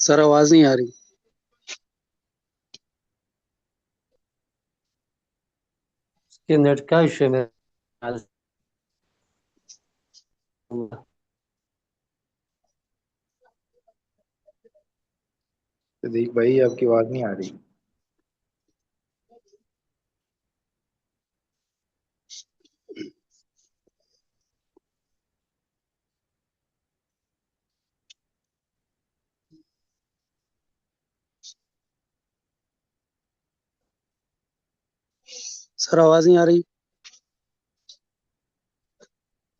सर आवाज नहीं आ रही। ये नेट का इशू है मेरे ख्याल से। सदीक भाई आपकी आवाज नहीं आ रही। सर आवाज नहीं आ रही।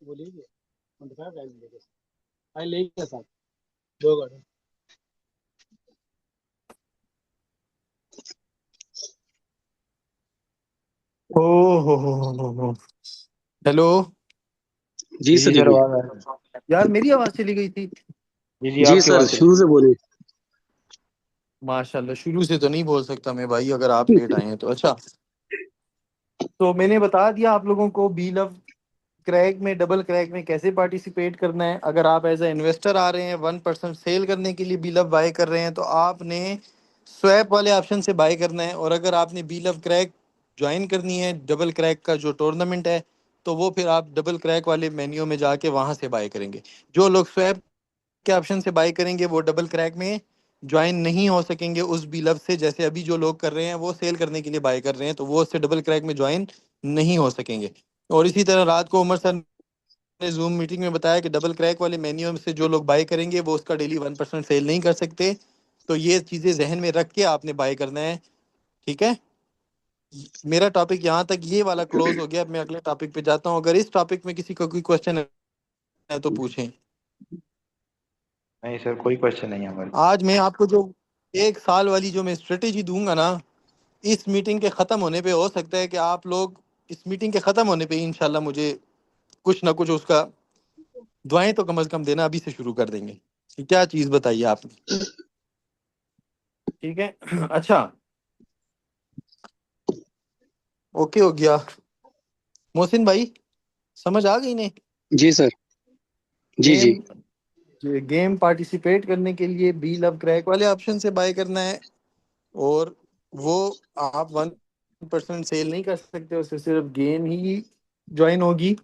बोलिए। भाई ले गया साहब, 2 गाड़ी। ओ हो। हेलो। जी जी सदीक सर, भाई। आवाज आ रही यार मेरी आवाज चली गई थी। है। जी जी आपकी सर आवाज शुरू से बोलिए। माशाल्लाह, शुरू से तो नहीं बोल सकता मैं भाई, अगर आप लेट आए हैं तो। अच्छा, तो मैंने बता दिया आप लोगों को बी लव क्रैक में, डबल क्रैक में कैसे पार्टिसिपेट करना है। अगर आप एज ए इन्वेस्टर आ रहे हैं 1% सेल करने के लिए बी लव बाय कर रहे हैं तो आपने स्वैप वाले ऑप्शन से बाय करना है। और अगर आपने बी लव क्रैक ज्वाइन करनी है, डबल क्रैक का जो टूर्नामेंट है, तो वो फिर आप डबल क्रैक वाले मेन्यू में जाके वहां से बाय करेंगे। जो लोग स्वैप के ऑप्शन से बाय करेंगे वो डबल क्रैक में ज्वाइन नहीं हो सकेंगे उस बी लव से। जैसे अभी जो लोग कर रहे हैं वो सेल करने के लिए बाय कर रहे हैं, तो वो उससे डबल क्रैक में ज्वाइन नहीं हो सकेंगे। और इसी तरह रात को उमर सर ने जूम मीटिंग में बताया कि डबल क्रैक वाले मेन्यू से जो लोग बाय करेंगे वो उसका डेली 1% सेल नहीं कर सकते। तो ये चीज़ें जहन में रख के आपने बाय करना है। ठीक है, मेरा टॉपिक यहाँ तक ये वाला क्लोज हो गया। अब मैं अगले टॉपिक पे जाता हूँ। अगर इस टॉपिक में किसी का कोई क्वेश्चन है तो पूछें। नहीं सर, कोई क्वेश्चन नहीं है हमारे आज मैं आपको जो 1 साल वाली जो मैं स्ट्रेटेजी दूंगा ना, इस मीटिंग के ख़त्म होने पे हो सकता है कि आप लोग, इस मीटिंग के ख़त्म होने पे इंशाल्लाह मुझे कुछ ना कुछ उसका दुआएं तो कम से कम देना अभी से शुरू कर देंगे कि क्या चीज़ बताइए आपने। ठीक है। अच्छा, ओके हो गया। मोहसिन भाई, समझ आ गई ने? जी सर। जी जी। गेम, गेम पार्टिसिपेट करने के लिए बी लव क्रैक वाले ऑप्शन से बाय करना है। और वो आप 1% सेल नहीं कर सकते, उससे सिर्फ गेम ही ज्वाइन होगी।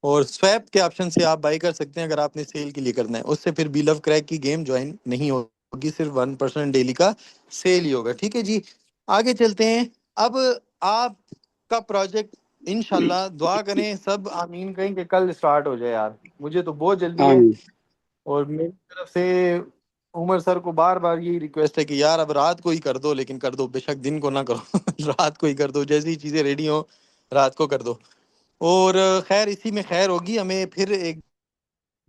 और स्वैप के ऑप्शन से आप बाई कर सकते हैं अगर आपने सेल के लिए करना है, उससे फिर बी लव क्रैक की गेम ज्वाइन नहीं होगी, सिर्फ 1% डेली का सेल ही होगा। ठीक है जी, आगे चलते हैं। अब आपका प्रोजेक्ट इंशाल्लाह, दुआ करें सब आमीन कहें कि कल स्टार्ट हो जाए यार, मुझे तो बहुत जल्दी है। आमीन। और मेरी तरफ से उमर सर को बार बार यही रिक्वेस्ट है कि यार अब रात को ही कर दो, लेकिन कर दो, बेशक दिन को ना करो रात को ही कर दो, जैसी चीज़ें रेडी हो रात को कर दो। और खैर इसी में खैर होगी। हमें फिर एक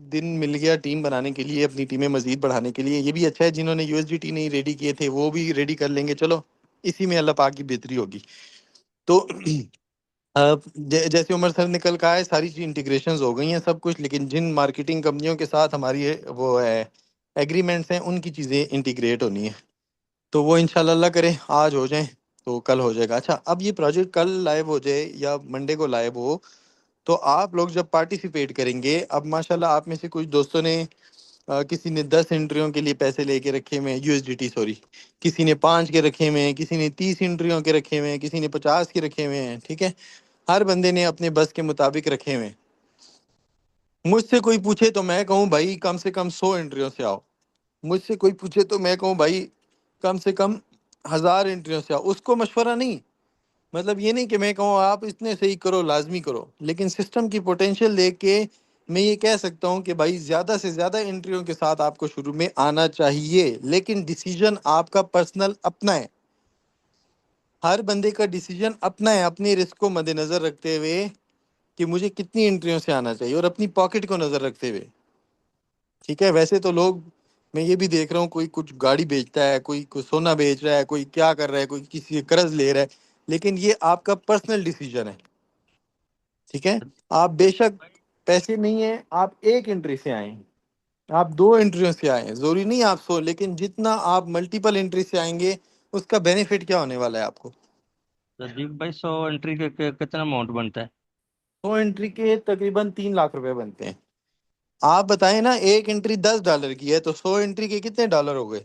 दिन मिल गया टीम बनाने के लिए, अपनी टीमें मजीद बढ़ाने के लिए। ये भी अच्छा है, जिन्होंने यूएसडीटी नहीं रेडी किए थे वो भी रेडी कर लेंगे। चलो, इसी में अल्लाह पाक की बेहतरी होगी। तो जैसे उमर सर ने कल कहा है, सारी चीज इंटीग्रेशंस हो गई हैं सब कुछ, लेकिन जिन मार्केटिंग कंपनियों के साथ हमारी वो है एग्रीमेंट्स हैं, उनकी चीज़ें इंटीग्रेट होनी है। तो वो इंशाल्लाह अल्लाह करे आज हो जाए तो कल हो जाएगा। अच्छा, अब ये प्रोजेक्ट कल लाइव हो जाए या मंडे को लाइव हो, तो आप लोग जब पार्टिसिपेट करेंगे, अब माशाल्लाह आप में से कुछ दोस्तों ने किसी ने 10 एंट्रियों के लिए पैसे लेके रखे हुए हैं, यूएसडीटी सॉरी, किसी ने 5 के रखे हुए हैं, किसी ने 30 एंट्रियों के रखे हुए हैं, किसी ने 50 के रखे हुए हैं। ठीक है, हर बंदे ने अपने बस के मुताबिक रखे हुए हैं। मुझसे कोई पूछे तो मैं कहूँ भाई कम से कम 100 एंट्रियों से आओ। मुझसे कोई पूछे तो मैं कहूँ भाई कम से कम 1000 एंट्रियों से आओ। उसको मशवरा नहीं, मतलब ये नहीं कि मैं कहूँ आप इतने से ही करो, लाजमी करो, लेकिन सिस्टम की पोटेंशियल देख के मैं ये कह सकता हूँ कि भाई ज़्यादा से ज़्यादा एंट्रियों के साथ आपको शुरू में आना चाहिए, लेकिन डिसीजन आपका पर्सनल अपना है। हर बंदे का डिसीजन अपना है, अपने रिस्क को मद्देनज़र रखते हुए कि मुझे कितनी एंट्रियों से आना चाहिए, और अपनी पॉकेट को नज़र रखते हुए। ठीक है, वैसे तो लोग, मैं ये भी देख रहा हूँ, कोई कुछ गाड़ी बेचता है, कोई कोई सोना बेच रहा है, कोई क्या कर रहा है, कोई किसी से कर्ज ले रहा है, लेकिन ये आपका पर्सनल डिसीजन है। ठीक है, आप बेशक पैसे नहीं है, आप एक एंट्री से आए, आप 2 एंट्रियों से आए, जरूरी नहीं आप 100, लेकिन जितना आप मल्टीपल एंट्री से आएंगे उसका बेनिफिट क्या होने वाला है आपको। प्रदीप भाई 100 एंट्री के कितना अमाउंट बनता है? 100 एंट्री के तकरीबन 3 लाख रुपए बनते हैं। आप बताएं ना, एक एंट्री $10 की है तो 100 एंट्री के कितने डॉलर हो गए?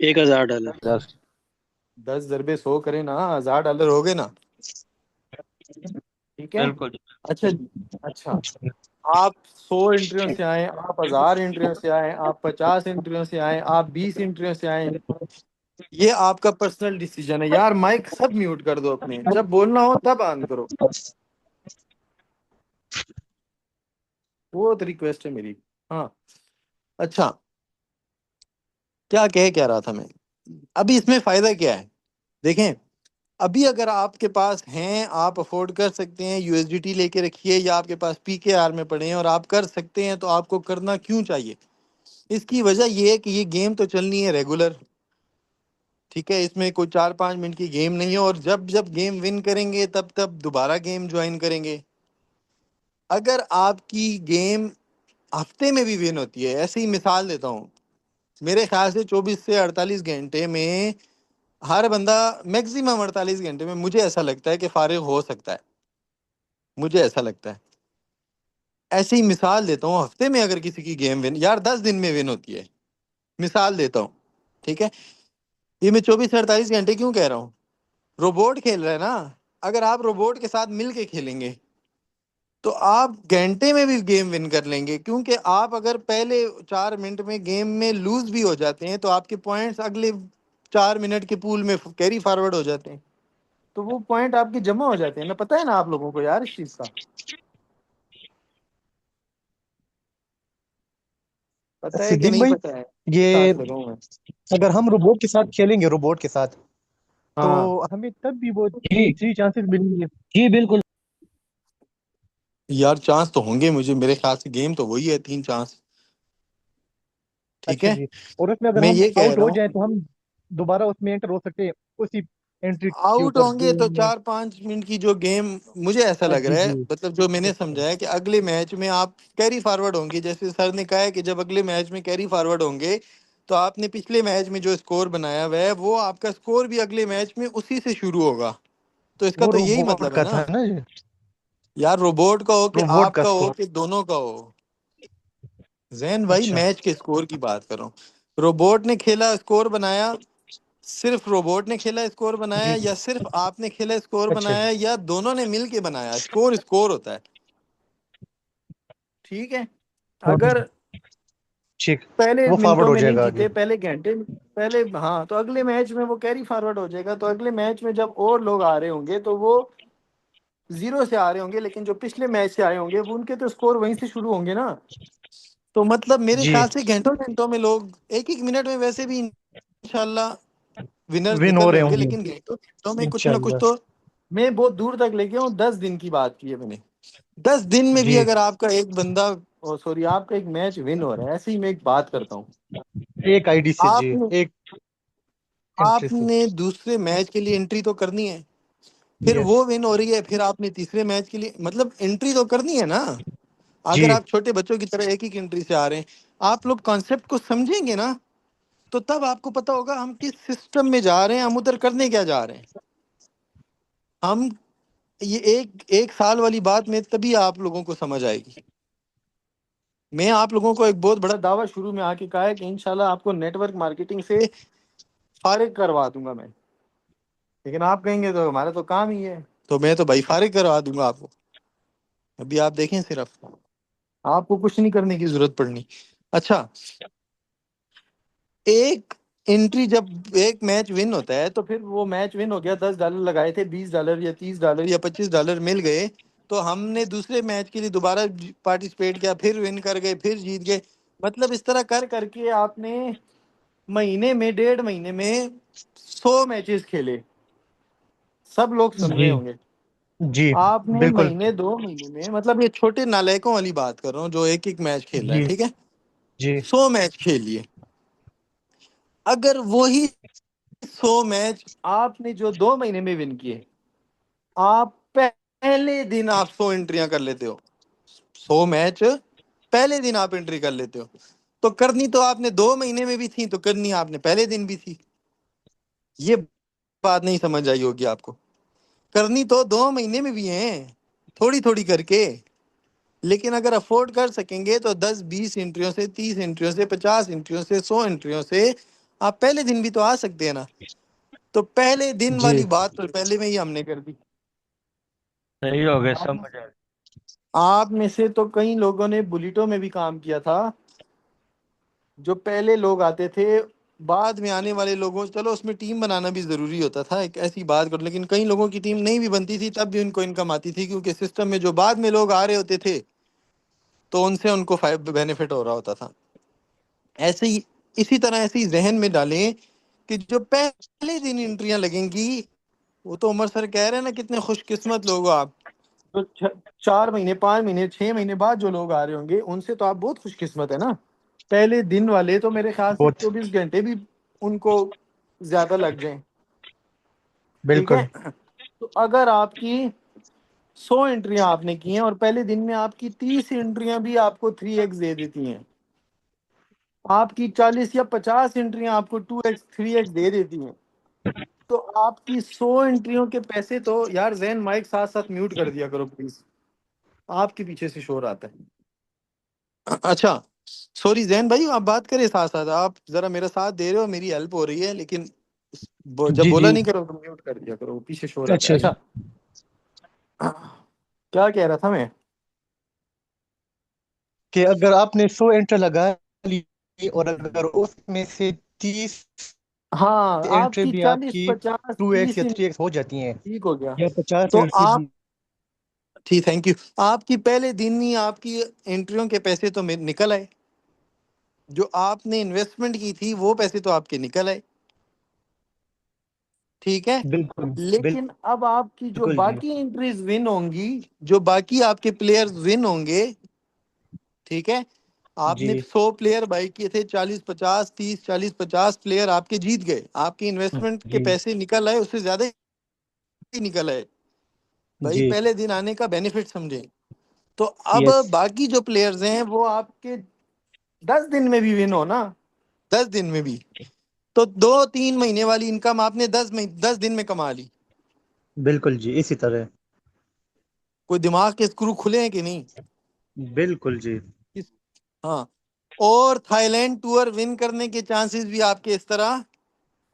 1000 डॉलर। 10 × 100 करें ना, $1000 हो गए ना। ठीक है। बिल्कुल। अच्छा। अच्छा, आप 100 एंट्रियों से आए, आप 1000 एंट्रियों से आए, आप 50 एंट्रियों से आए, आप 20 एंट्रियों से आए, ये आपका पर्सनल डिसीजन है। यार माइक सब म्यूट कर दो अपने, जब बोलना हो तब ऑन करो। वो तो रिक्वेस्ट है मेरी। हाँ। अच्छा, क्या रहा था मैं। अभी इसमें फायदा क्या है, देखें। अभी अगर आपके पास हैं, आप अफोर्ड कर सकते हैं, यूएसडीटी लेके रखिए, या आपके पास पीकेआर में पड़े हैं और आप कर सकते हैं, तो आपको करना क्यों चाहिए। इसकी वजह यह है कि ये गेम तो चलनी है रेगुलर। ठीक है, इसमें कोई 4-5 मिनट की गेम नहीं है, और जब जब गेम विन करेंगे तब तब दोबारा गेम ज्वाइन करेंगे। अगर आपकी गेम हफ्ते में भी विन होती है, ऐसे ही मिसाल देता हूँ, मेरे ख्याल से 24 से 48 घंटे में हर बंदा, मैक्सिमम 48 घंटे में मुझे ऐसा लगता है कि फारिग हो सकता है। मुझे ऐसा लगता है। ऐसे ही मिसाल देता हूँ, हफ्ते में अगर किसी की गेम विन, यार 10 दिन में विन होती है, मिसाल देता हूँ। ठीक है, ये मैं 24 से 48 घंटे क्यों कह रहा हूँ। रोबोट खेल रहा है ना, अगर आप रोबोट के साथ मिल के खेलेंगे तो आप घंटे में भी गेम विन कर लेंगे, क्योंकि आप अगर पहले 4 मिनट में गेम में लूज भी हो जाते हैं तो आपके पॉइंट्स अगले 4 मिनट के पूल में कैरी फॉरवर्ड हो जाते हैं, तो वो पॉइंट आपके जमा हो जाते हैं ना। पता है ना आप लोगों को यार इस चीज का, पता है कि सिद्दीक नहीं भाई, पता है, ये साथ लगाऊं मैं। अगर हम रोबोट के साथ खेलेंगे, रोबोट के साथ, तो हाँ हमें तब भी वो जी 3 चांसेस मिलेंगे। जी बिल्कुल। यार, चांस तो होंगे, मुझे मेरे ख्याल से गेम तो वही है, 3 चांस। ठीक अच्छा है, जी। और उसमें अगर मैं हम ये कह आउट रहा हो हूँ, जाए तो हम दोबारा उसमें एंटर हो सकते हैं, उसी एंट्री के आउट ऊपर होंगे जो तो हमने। 4-5 मिनट की जो गेम, मुझे ऐसा लग जी रहा है, जी। मतलब जो मैंने समझा है कि अगले मैच में आप कैरी फॉरवर्ड होंगे, जैसे सर ने कहा है कि जब अगले मैच में कैरी फॉरवर्ड होंगे तो आपने पिछले मैच में जो स्कोर बनाया हुआ है, वो आपका स्कोर भी अगले मैच में उसी से शुरू होगा। तो इसका वो तो यही रोबोट मतलब है का ना। था ना ये, यार रोबोट का हो कि रोबोट का आपका हो स्कोर। कि दोनों का हो, जैन भाई अच्छा। मैच के स्कोर की बात कर रहा हूँ। रोबोट ने खेला स्कोर बनाया, सिर्फ रोबोट ने खेला स्कोर बनाया, जी। या सिर्फ आपने खेला स्कोर अच्छा जी। बनाया, या दोनों ने मिल के बनाया, स्कोर स्कोर होता है। ठीक है। और अगर ठीक, पहले वो फॉरवर्ड मिनटों हो में नहीं जाएगा आगे। जीते, पहले घंटे में, पहले, हाँ, तो अगले मैच में वो कैरी फॉरवर्ड हो जाएगा, तो अगले मैच में जब और लोग आ रहे होंगे तो वो जीरो से आ रहे होंगे, लेकिन जो पिछले मैच से आए होंगे वो उनके तो स्कोर वहीं से शुरू होंगे ना। तो मतलब मेरे जी। ख्याल से घंटों घंटों में लोग, एक एक मिनट में वैसे भी इंशाल्लाह विनर्स विन निकल हो रहे रहे होंगे, होंगे लेकिन घंटों घंटों में कुछ ना कुछ इंशाल्लाह। तो। मैं बहुत दूर तक लेके हूँ, 10 दिन की बात की है मैंने। 10 दिन में भी जी। अगर आपका एक बंदा, सॉरी, आपका एक मैच विन हो रहा है, ऐसे ही मैं एक बात करता हूँ। एक आईडी से जी, आपने एक एंट्री से। आपने दूसरे मैच के लिए एंट्री तो करनी है, फिर यस। वो विन हो रही है, फिर आपने तीसरे मैच के लिए, मतलब एंट्री तो करनी है ना। अगर जी। आप छोटे बच्चों की तरह एक ही एंट्री से आ रहे हैं, आप लोग कॉन्सेप्ट को समझेंगे ना, तो तब आपको पता होगा हम किस सिस्टम में जा रहे हैं, हम उधर करने क्या जा रहे हैं। हम, ये एक एक साल वाली बात में तभी आप लोगों को समझ आएगी। मैं आप लोगों को एक बहुत बड़ा दावा शुरू में आके कहा है कि इंशाल्लाह आपको नेटवर्क मार्केटिंग से फारिग करवा दूंगा मैं, लेकिन आप कहेंगे तो हमारा तो काम ही है, तो मैं तो भाई फारिग करवा दूंगा आपको। अभी आप देखें, सिर्फ आपको कुछ नहीं करने की जरूरत पड़नी। अच्छा, एक एंट्री, जब एक मैच विन होता है तो फिर वो मैच विन हो गया, $10 लगाए थे, $20 या $30 या $25 मिल गए, तो हमने दूसरे मैच के लिए दोबारा पार्टिसिपेट किया, फिर विन कर गए, फिर जीत गए। मतलब इस तरह कर करके आपने महीने में, 1.5 महीने में 100 मैचेस खेले। सब लोग सुन रहे जी। होंगे। जी आपने बिल्कुल। महीने 2 महीने में, मतलब ये छोटे नालायकों वाली बात कर रहा हूँ जो एक एक मैच खेल रहा है, जी। ठीक है, जी। 100 मैच खेल लिए। अगर वही 100 मैच आपने जो 2 महीने में विन किए, आप पहले दिन आप 100 एंट्रियां कर लेते हो, 100 मैच पहले दिन आप एंट्री कर लेते हो, तो करनी तो आपने 2 महीने में भी थी, तो करनी आपने पहले दिन भी थी। ये बात नहीं समझ आई होगी आपको। करनी तो 2 महीने में भी है, थोड़ी थोड़ी करके। लेकिन अगर अफोर्ड कर सकेंगे तो 10-20 एंट्रियों से, 30 एंट्रियों से, 50 एंट्रियों से, 100 एंट्रियों से आप पहले दिन भी तो आ सकते हैं ना। तो पहले दिन जी वाली बात तो पहले में ही हमने कर दी। सही हो गए, आप समझ आ गए। आप में से तो कई लोगों ने बुलेटों में भी काम किया था। जो पहले लोग आते थे, बाद में आने वाले लोगों, चलो उसमें टीम बनाना भी जरूरी होता था, एक ऐसी बात कर, लेकिन कई लोगों की टीम नहीं भी बनती थी तब भी उनको इनकम आती थी, क्योंकि सिस्टम में जो बाद में लोग आ रहे होते थे तो उनसे उनको बेनिफिट हो रहा होता था। ऐसे ही, इसी तरह ऐसे ही जहन में डालें कि जो पहले दिन एंट्रियां लगेंगी, वो तो उमर सर कह रहे हैं ना, कितने खुशकिस्मत लोग हो आप। तो 4 महीने, 5 महीने, 6 महीने बाद जो लोग आ रहे होंगे, उनसे तो आप बहुत खुशकिस्मत है ना। पहले दिन वाले तो मेरे ख्याल से बहुत 24 घंटे भी उनको ज्यादा लग जाएं। ठीक है। बिल्कुल तो अगर आपकी 100 एंट्रियां आपने की हैं और पहले दिन में आपकी 30 एंट्रियां भी आपको 3x दे देती हैं, आपकी 40 या 50 एंट्रियां आपको 2x 3x दे देती हैं, तो आपकी 100 एंट्रियों के पैसे तो यार, जैन माइक साथ साथ म्यूट कर दिया करो प्लीज, आपके पीछे से शोर आता है। अच्छा, सॉरी जैन भाई, आप बात करें साथ साथ, आप जरा मेरा साथ दे रहे हो, मेरी हेल्प हो रही है, लेकिन जब जी जी। बोला नहीं करो तो म्यूट कर दिया करो, पीछे शोर आता है। अच्छा जी। अच्छा, क्या कह रहा था मैं। कि अगर आपने 100 एंट्री लगा ली और अगर उसमें से 30 हाँ, एंट्री आपकी भी 40 आपकी 50 2x 30 या 3x हो जाती हैं, ठीक हो गया। या 50 तो एंट्रीज। आप, ठीक, थैंक यू। आपकी पहले दिन ही आपकी एंट्रियों के पैसे तो निकल आए, जो आपने इन्वेस्टमेंट की थी वो पैसे तो आपके निकल आए। ठीक है। बिल्कुल लेकिन अब आपकी जो बिल्कुल जी। बाकी एंट्रीज विन होंगी, जो बाकी आपके प्लेयर्स विन होंगे, ठीक है, जी आपने 100 प्लेयर बाई किए थे, 40 50 30 40 50 प्लेयर आपके जीत गए, आपकी इन्वेस्टमेंट के जी पैसे निकल आए, उससे ज्यादा ही निकल आए। भाई जी। पहले दिन आने का बेनिफिट समझे। तो अब यस। बाकी जो प्लेयर्स हैं वो आपके 10 दिन में भी विन हो ना, 10 दिन में भी, तो 2 3 महीने वाली इनकम आपने 10 दिन में कमा ली। बिल्कुल जी, इसी तरह। कोई दिमाग के स्क्रू खुले हैं कि नहीं। बिल्कुल जी। हाँ। और थाईलैंड टूर विन करने के चांसेस भी आपके इस तरह,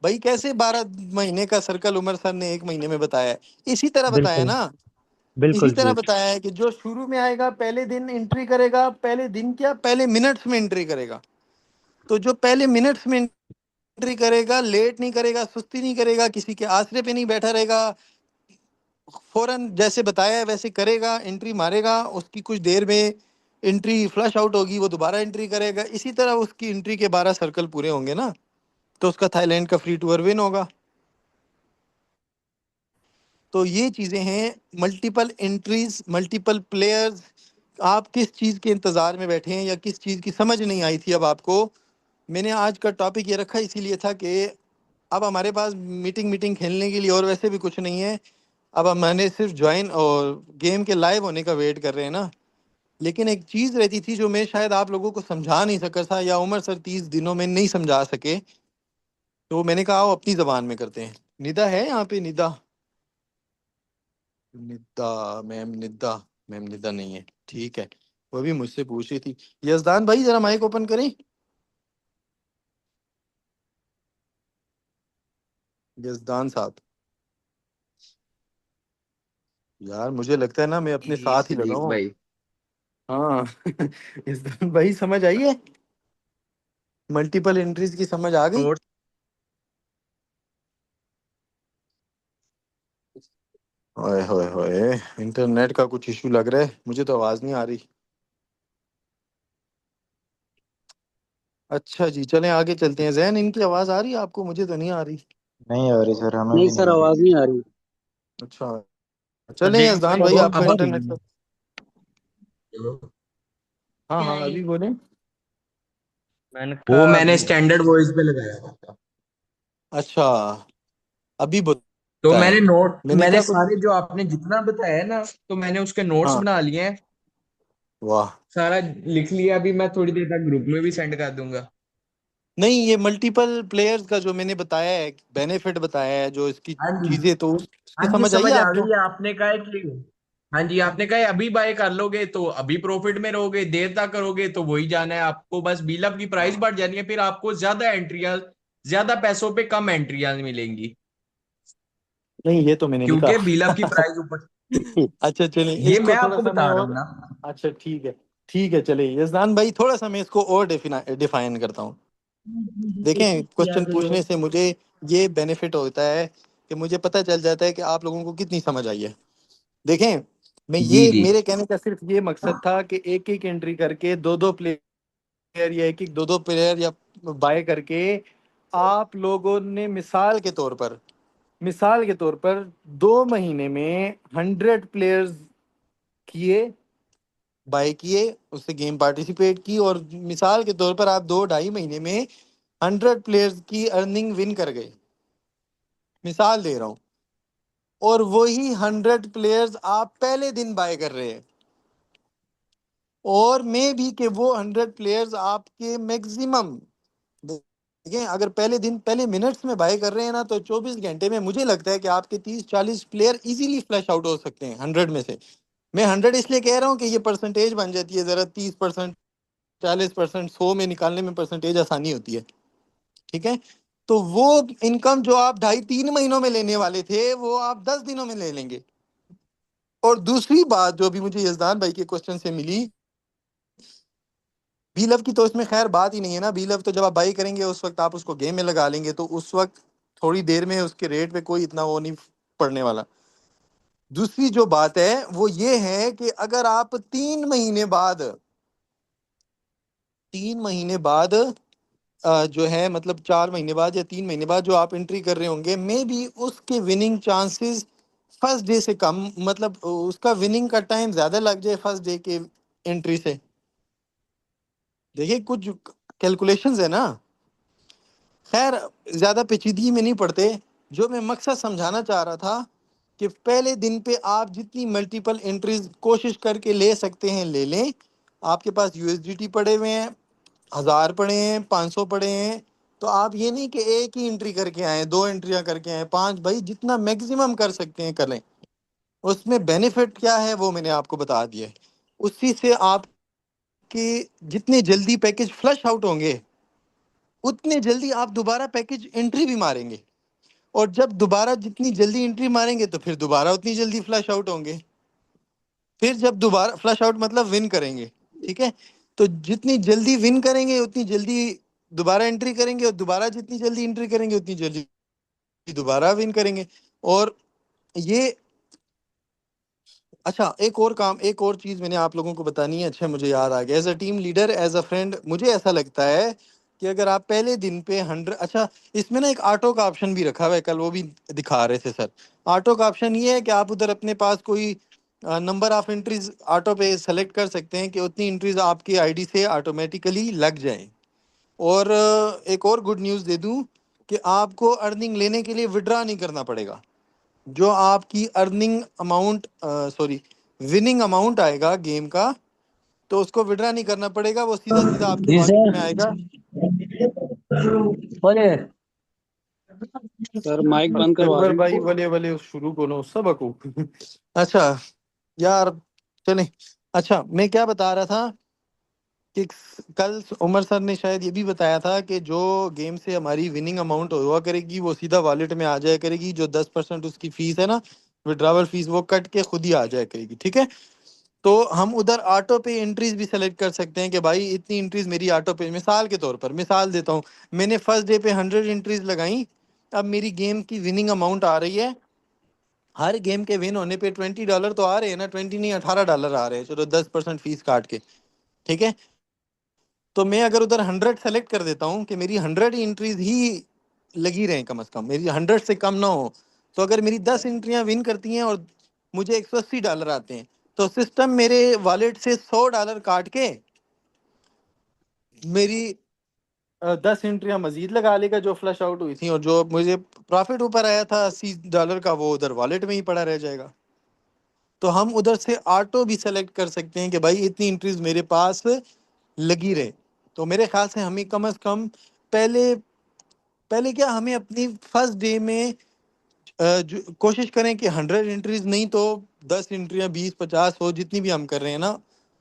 भाई कैसे 12 महीने का सर्कल उमर सर ने 1 महीने में बताया है, इसी तरह बताया बिल्कुल ना। इसी बिल्कुल तरह जी। बताया है कि जो शुरू में आएगा पहले दिन एंट्री करेगा, पहले दिन क्या, पहले मिनट्स में एंट्री करेगा। तो जो पहले मिनट्स में एंट्री करेगा, लेट नहीं करेगा, सुस्ती नहीं करेगा, किसी के आसरे पे नहीं बैठा रहेगा, फौरन जैसे बताया है वैसे करेगा, एंट्री मारेगा, उसकी कुछ देर में एंट्री फ्लश आउट होगी, वो दोबारा एंट्री करेगा, इसी तरह उसकी एंट्री के 12 सर्कल पूरे होंगे ना, तो उसका थाईलैंड का फ्री टूर विन होगा। तो ये चीजें हैं, मल्टीपल एंट्रीज, मल्टीपल प्लेयर्स। आप किस चीज के इंतजार में बैठे हैं या किस चीज की समझ नहीं आई थी अब आपको। मैंने आज का टॉपिक ये रखा इसीलिए था कि अब हमारे पास मीटिंग मीटिंग खेलने के लिए और वैसे भी कुछ नहीं है। अब मैंने सिर्फ ज्वाइन और गेम के लाइव होने का वेट कर रहे हैं ना। लेकिन एक चीज रहती थी जो मैं शायद आप लोगों को समझा नहीं सका था, या उमर सर 30 दिनों में नहीं समझा सके, तो मैंने कहा आओ अपनी जबान में करते हैं। निदा है यहाँ पे, निदा, निदा मैम, निदा मैम, निदा नहीं है, ठीक है। वो भी मुझसे पूछ रही थी। यजदान भाई जरा माइक ओपन करें, यजदान साहब। यार मुझे लगता है ना मैं अपने जी साथ ही लगा सदीक हूँ। भाई। हाँ। यजदान भाई समझ आई है, मल्टीपल एंट्रीज की समझ आ गई। और ओए होए होए, इंटरनेट का कुछ इशू लग रहा है, मुझे तो आवाज नहीं आ रही। अच्छा जी, चलें आगे चलते हैं। जैन, इनकी आवाज आ रही है आपको, मुझे तो नहीं आ रही। नहीं आ रही सर, हमें नहीं भी नहीं सर, आ आवाज रही। नहीं आ रही। अच्छा, चलें सदीक यजदान भाई भाई, वो अब आपका अब आ रही इंटरनेट है। का। हाँ हाँ, अभी बोले। मैंने वो कहा मैंने अभी। स्टैंडर्ड वॉइस पे लगाया हुआ था। अच्छा, अभी तो बताएं। मैंने मैंने कहा कुछ। सारे जो आपने जितना बताया है ना, तो मैंने उसके नोट्स हाँ, बना लिए हैं। वाह। सारा लिख लिया, अभी मैं थोड़ी देर तक ग्रुप में भी सेंड कर दूंगा। नहीं, ये मल्टीपल प्लेयर्स का जो मैंने बताया है, बेनिफिट बताया है, जो इसकी हाँ जी। चीजें, तो उसकी हाँ जी, समझ आई समझ है आ आपको। गई है। आपने कहा है कि हाँ जी, आपने कहा है अभी बाय कर लोगे तो अभी प्रॉफिट में रहोगे, देर तक करोगे तो वही जाना है आपको। बस बिल अप की प्राइस बढ़ जानी है, फिर आपको ज्यादा एंट्रियां, ज्यादा पैसों पे कम एंट्रियां मिलेंगी। नहीं ये तो मैंने नहीं क्योंकि बिलव की कहा। प्राइस ऊपर, अच्छा चलिए ये इसको मैं थोड़ा आपको सा मैं बता रहा हूँ और, ना। अच्छा ठीक है चलिए यजदान भाई थोड़ा सा मैं इसको और डिफाइन करता हूँ। देखें क्वेश्चन पूछने से मुझे ये बेनिफिट होता है कि मुझे पता चल जाता है कि आप लोगों को कितनी समझ आई है। देखें मैं जी ये जी मेरे कहने का सिर्फ ये मकसद था कि एक एक एंट्री करके दो दो प्लेयर या एक एक दो प्लेयर या बाय करके आप लोगों ने मिसाल के तौर पर 2 महीने में 100 प्लेयर्स किए, बाय किए, उससे गेम पार्टिसिपेट की, और मिसाल के तौर पर आप 2 ढाई महीने में 100 प्लेयर्स की अर्निंग विन कर गए, मिसाल दे रहा हूँ। और वही 100 प्लेयर्स आप पहले दिन बाय कर रहे हैं, और मे भी कि वो 100 प्लेयर्स आपके मैक्सिमम, देखिए अगर पहले दिन पहले मिनट्स में बाय कर रहे हैं ना, तो 24 घंटे में मुझे लगता है कि आपके 30-40 प्लेयर इजीली फ्लैश आउट हो सकते हैं 100 में से। मैं 100 इसलिए कह रहा हूँ कि ये परसेंटेज बन जाती है, जरा 30%, 40%, 100 में निकालने में परसेंटेज आसानी होती है। ठीक है, तो वो इनकम जो आप 2.5-3 महीनों में लेने वाले थे वो आप 10 दिनों में ले लेंगे। और दूसरी बात जो भी मुझे यजदान भाई के क्वेश्चन से मिली, बी लव की तो इसमें खैर बात ही नहीं है ना। बी लव तो जब आप बाई करेंगे उस वक्त आप उसको गेम में लगा लेंगे, तो उस वक्त थोड़ी देर में उसके रेट पे कोई इतना वो नहीं पड़ने वाला। दूसरी जो बात है वो ये है कि अगर आप 3 महीने बाद जो है मतलब 4 महीने बाद या 3 महीने बाद जो आप एंट्री कर रहे होंगे, मे बी उसके विनिंग चांसेस फर्स्ट डे से कम, मतलब उसका विनिंग का टाइम ज्यादा लग जाए फर्स्ट डे के एंट्री से। देखिए कुछ कैलकुलेशंस है ना, खैर ज्यादा पेचीदगी में नहीं पड़ते। जो मैं मकसद समझाना चाह रहा था कि पहले दिन पे आप जितनी मल्टीपल एंट्रीज कोशिश करके ले सकते हैं ले लें। आपके पास यूएसडीटी पड़े हुए हैं, 1000 पड़े हैं, 500 पड़े हैं, तो आप ये नहीं कि एक ही एंट्री करके आए, 2 एंट्रियां करके आए, 5, भाई जितना मैक्सिमम कर सकते हैं कर लें। उसमें बेनिफिट क्या है वो मैंने आपको बता दिया है। उसी से आपके जितने जल्दी पैकेज फ्लश आउट होंगे उतने जल्दी आप दोबारा पैकेज एंट्री भी मारेंगे, और जब दोबारा जितनी जल्दी एंट्री मारेंगे तो फिर दोबारा उतनी जल्दी फ्लश आउट होंगे, फिर जब दोबारा फ्लश आउट मतलब विन करेंगे। ठीक है, तो जितनी जल्दी विन करेंगे उतनी जल्दी दोबारा एंट्री करेंगे, और दोबारा जितनी जल्दी एंट्री करेंगे उतनी जल्दी दोबारा विन करेंगे। और ये, अच्छा एक और चीज मैंने आप लोगों को बतानी है। अच्छा मुझे याद आ गया, as a team leader, as a friend, मुझे ऐसा लगता है कि अगर आप पहले दिन पे 100, अच्छा इसमें ना एक ऑटो का ऑप्शन भी रखा हुआ है, कल वो भी दिखा रहे थे सर। ऑटो का ऑप्शन ये है कि आप उधर अपने पास कोई नंबर ऑफ एंट्रीज ऑटो पे सेलेक्ट कर सकते हैं कि उतनी एंट्रीज आपकी आईडी से ऑटोमेटिकली लग जाएं। और एक और गुड न्यूज़ दे दूं कि आपको अर्निंग लेने के लिए विड्रा नहीं करना पड़ेगा। जो आपकी earning amount, sorry, winning amount आएगा गेम का, तो उसको विड्रा नहीं करना पड़ेगा, वो सीधा सीधा आपके जी वॉलेट सर। में आएगा। बोले। सर माइक बंद करवा अकबर दें भाई इनको। वले वले शुरू करो सबको। अच्छा यार, चले। अच्छा मैं क्या बता रहा था कि कल उमर सर ने शायद ये भी बताया था कि जो गेम से हमारी विनिंग अमाउंट हुआ करेगी वो सीधा वॉलेट में आ जाया करेगी, जो 10% उसकी फीस है ना, विड्रावल फीस, वो कट के खुद ही आ जाया करेगी। ठीक है, तो हम उधर ऑटो पे एंट्रीज भी सेलेक्ट कर सकते हैं कि भाई इतनी एंट्रीज मेरी ऑटो पे, मिसाल के तौर पर मिसाल देता हूँ, मैंने फर्स्ट डे पे 100 एंट्रीज लगाई, अब मेरी गेम की विनिंग अमाउंट आ रही है, हर गेम के विन होने पे $20 तो आ रहे हैं ना, 20 नहीं $18 आ रहे हैं, चलो 10% फीस काट के। ठीक है, तो मैं अगर उधर 100 सेलेक्ट कर देता हूँ कि मेरी 100 एंट्रीज ही लगी रहें, कम से कम मेरी 100 से कम ना हो, तो अगर मेरी 10 एंट्रियां विन करती हैं और मुझे $180 आते हैं, तो सिस्टम मेरे वॉलेट से $100 काट के मेरी 10 एंट्रियां मजीद लगा लेगा जो फ्लश आउट हुई थी, और जो मुझे प्रॉफिट ऊपर आया था $80 का, वो उधर वॉलेट में ही पड़ा रह जाएगा। तो हम उधर से ऑटो भी सेलेक्ट कर सकते हैं कि भाई इतनी एंट्रीज मेरे पास लगी रहे। तो मेरे ख्याल से हमें कम से कम पहले पहले क्या, हमें अपनी फर्स्ट डे में कोशिश करें कि 100 एंट्रीज नहीं तो 10 एंट्रियां, 20-50 हो, जितनी भी हम कर रहे हैं ना,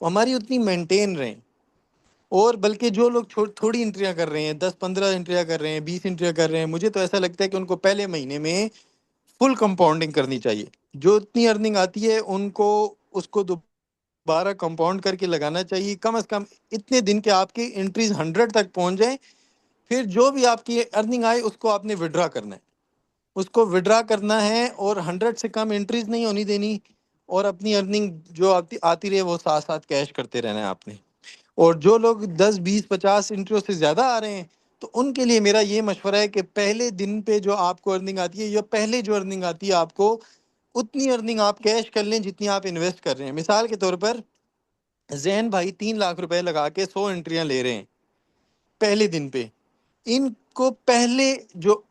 वो हमारी उतनी मेंटेन रहें। और बल्कि जो लोग थोड़ी एंट्रियां कर रहे हैं, 10-15 एंट्रियां कर रहे हैं, 20 एंट्रियां कर रहे हैं, मुझे तो ऐसा लगता है कि उनको पहले महीने में फुल कंपाउंडिंग करनी चाहिए। जो इतनी अर्निंग आती है उनको उसको दोबारा कंपाउंड करके लगाना चाहिए। कम से कम इतने दिन के आपकी एंट्रीज 100 तक पहुंच जाए, फिर जो भी आपकी अर्निंग आए उसको आपने विड्रा करना है। उसको विड्रा करना है और 100 से कम एंट्रीज नहीं होनी देनी, और अपनी अर्निंग जो आती आती रहे वो साथ साथ कैश करते रहना है आपने। और जो लोग 10 20 50 इंट्रो से ज़्यादा आ रहे हैं, तो उनके लिए मेरा ये मशवरा है कि पहले दिन पे जो आपको अर्निंग आती है या पहले जो अर्निंग आती है आपको, उतनी अर्निंग आप कैश कर लें जितनी आप इन्वेस्ट कर रहे हैं। मिसाल के तौर पर जैन भाई 3 लाख रुपए लगा के 100 एंट्रियां ले रहे हैं पहले दिन पे। इनको पहले जो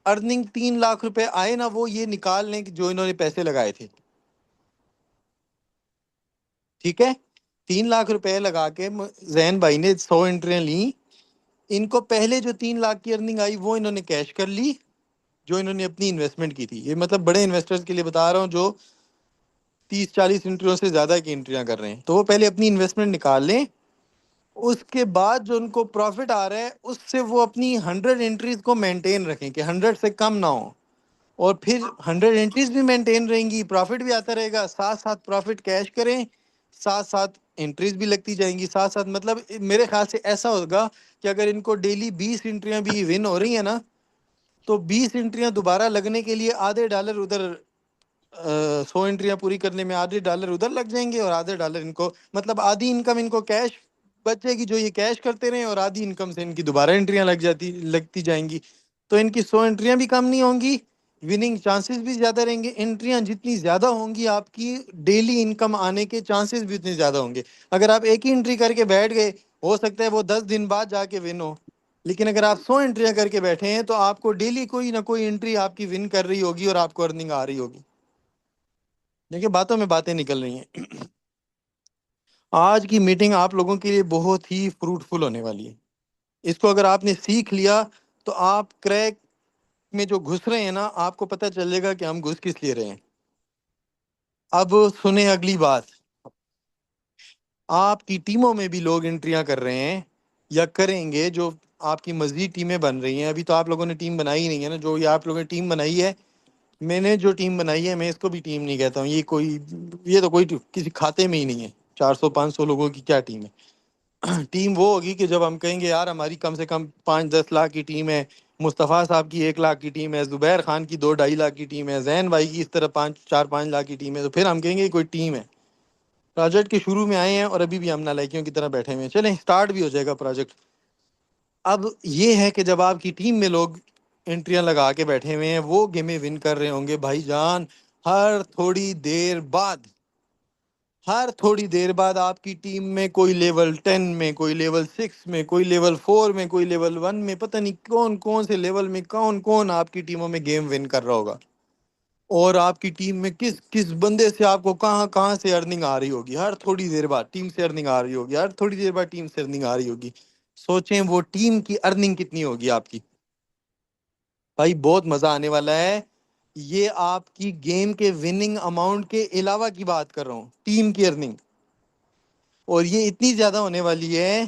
अर्निंग 3 लाख रुपए आए ना, वो ये निकाल लें कि जो इन्होंने पैसे लगाए थे। ठीक है, 3 लाख रुपए लगा के जैन भाई ने 100 एंट्रियां ली। इनको पहले जो 3 लाख की अर्निंग आई वो इन्होंने कैश कर ली, जो इन्होंने अपनी इन्वेस्टमेंट की थी। ये मतलब बड़े इन्वेस्टर्स के लिए बता रहा हूँ जो 30 40 एंट्रियों से ज्यादा की एंट्रियां कर रहे हैं। तो वो पहले अपनी इन्वेस्टमेंट निकाल लें, उसके बाद जो उनको प्रॉफिट आ रहा है उससे वो अपनी 100 एंट्रीज को मेंटेन रखें कि 100 से कम ना हो। और फिर 100 एंट्रीज भी मेंटेन रहेंगी, प्रॉफिट भी आता रहेगा, साथ साथ प्रॉफिट कैश करें, साथ साथ एंट्रीज भी लगती जाएंगी साथ साथ। मतलब मेरे ख्याल से ऐसा होगा कि अगर इनको डेली 20 एंट्रियां भी विन हो रही है ना, तो 20 एंट्रियां दोबारा लगने के लिए आधे डॉलर उधर 100 एंट्रियां पूरी करने में आधे डॉलर उधर लग जाएंगे, और आधे डॉलर इनको, मतलब आधी इनकम इनको कैश बचेगी जो ये कैश करते रहे, और आधी इनकम से इनकी दोबारा एंट्रियां लगती जाएंगी। तो इनकी 100 एंट्रियां भी कम नहीं होंगी, विनिंग चांसेस भी ज़्यादा रहेंगे। एंट्रियां जितनी ज़्यादा होंगी आपकी डेली इनकम आने के चांसेस भी उतने ज़्यादा होंगे। अगर आप एक ही एंट्री करके बैठ गए, हो सकता है वो 10 दिन बाद जाके विन हो। लेकिन अगर आप 100 एंट्रियां करके बैठे हैं तो आपको डेली कोई ना कोई एंट्री आपकी विन कर रही होगी और आपको अर्निंग आ रही होगी। देखिए, बातों में बातें निकल रही हैं। आज की मीटिंग आप लोगों के लिए बहुत ही फ्रूटफुल होने वाली है। इसको अगर आपने सीख लिया तो आप क्रैक में जो घुस रहे हैं ना, आपको पता चलेगा कि हम घुस किस लिए रहे हैं। अब सुने अगली बात। आपकी टीमों में भी लोग एंट्रियां कर रहे हैं या करेंगे, जो आपकी मजीद टीमें बन रही हैं। अभी तो आप लोगों ने टीम बनाई ही नहीं है ना, जो ये आप लोगों ने टीम बनाई है, मैंने जो टीम बनाई है मैं इसको भी टीम नहीं कहता हूँ। ये तो कोई किसी खाते में ही नहीं है। 400 500 लोगों की क्या टीम है? टीम वो होगी कि जब हम कहेंगे यार हमारी कम से कम 5 10 लाख की टीम है, मुस्तफ़ा साहब की 1 लाख की टीम है, जुबैर खान की 2 2.5 लाख की टीम है, जैन भाई की इस तरह 5 4 5 लाख की टीम है, तो फिर हम कहेंगे कोई टीम है। प्रोजेक्ट के शुरू में आए हैं और अभी भी हम नालायकियों की तरह बैठे हुए हैं। चलें, स्टार्ट भी हो जाएगा प्रोजेक्ट। अब ये है कि जब आपकी टीम में लोग एंट्रियां लगा के बैठे हुए हैं, वो गेमें विन कर रहे होंगे भाईजान, हर थोड़ी देर बाद आपकी टीम में कोई लेवल 10 में, कोई लेवल 6 में, कोई लेवल 4 में, कोई लेवल 1 में, पता नहीं कौन कौन से लेवल में कौन कौन आपकी टीमों में गेम विन कर रहा होगा। और आपकी टीम में किस किस बंदे से आपको कहाँ कहाँ से अर्निंग आ रही होगी। हर थोड़ी देर बाद टीम से अर्निंग आ रही होगी, हर थोड़ी देर बाद टीम से अर्निंग आ रही होगी। सोचें वो टीम की अर्निंग कितनी होगी आपकी। भाई बहुत मजा आने वाला है। ये आपकी गेम के विनिंग अमाउंट के अलावा की बात कर रहा हूँ, टीम की अर्निंग। और ये इतनी ज्यादा होने वाली है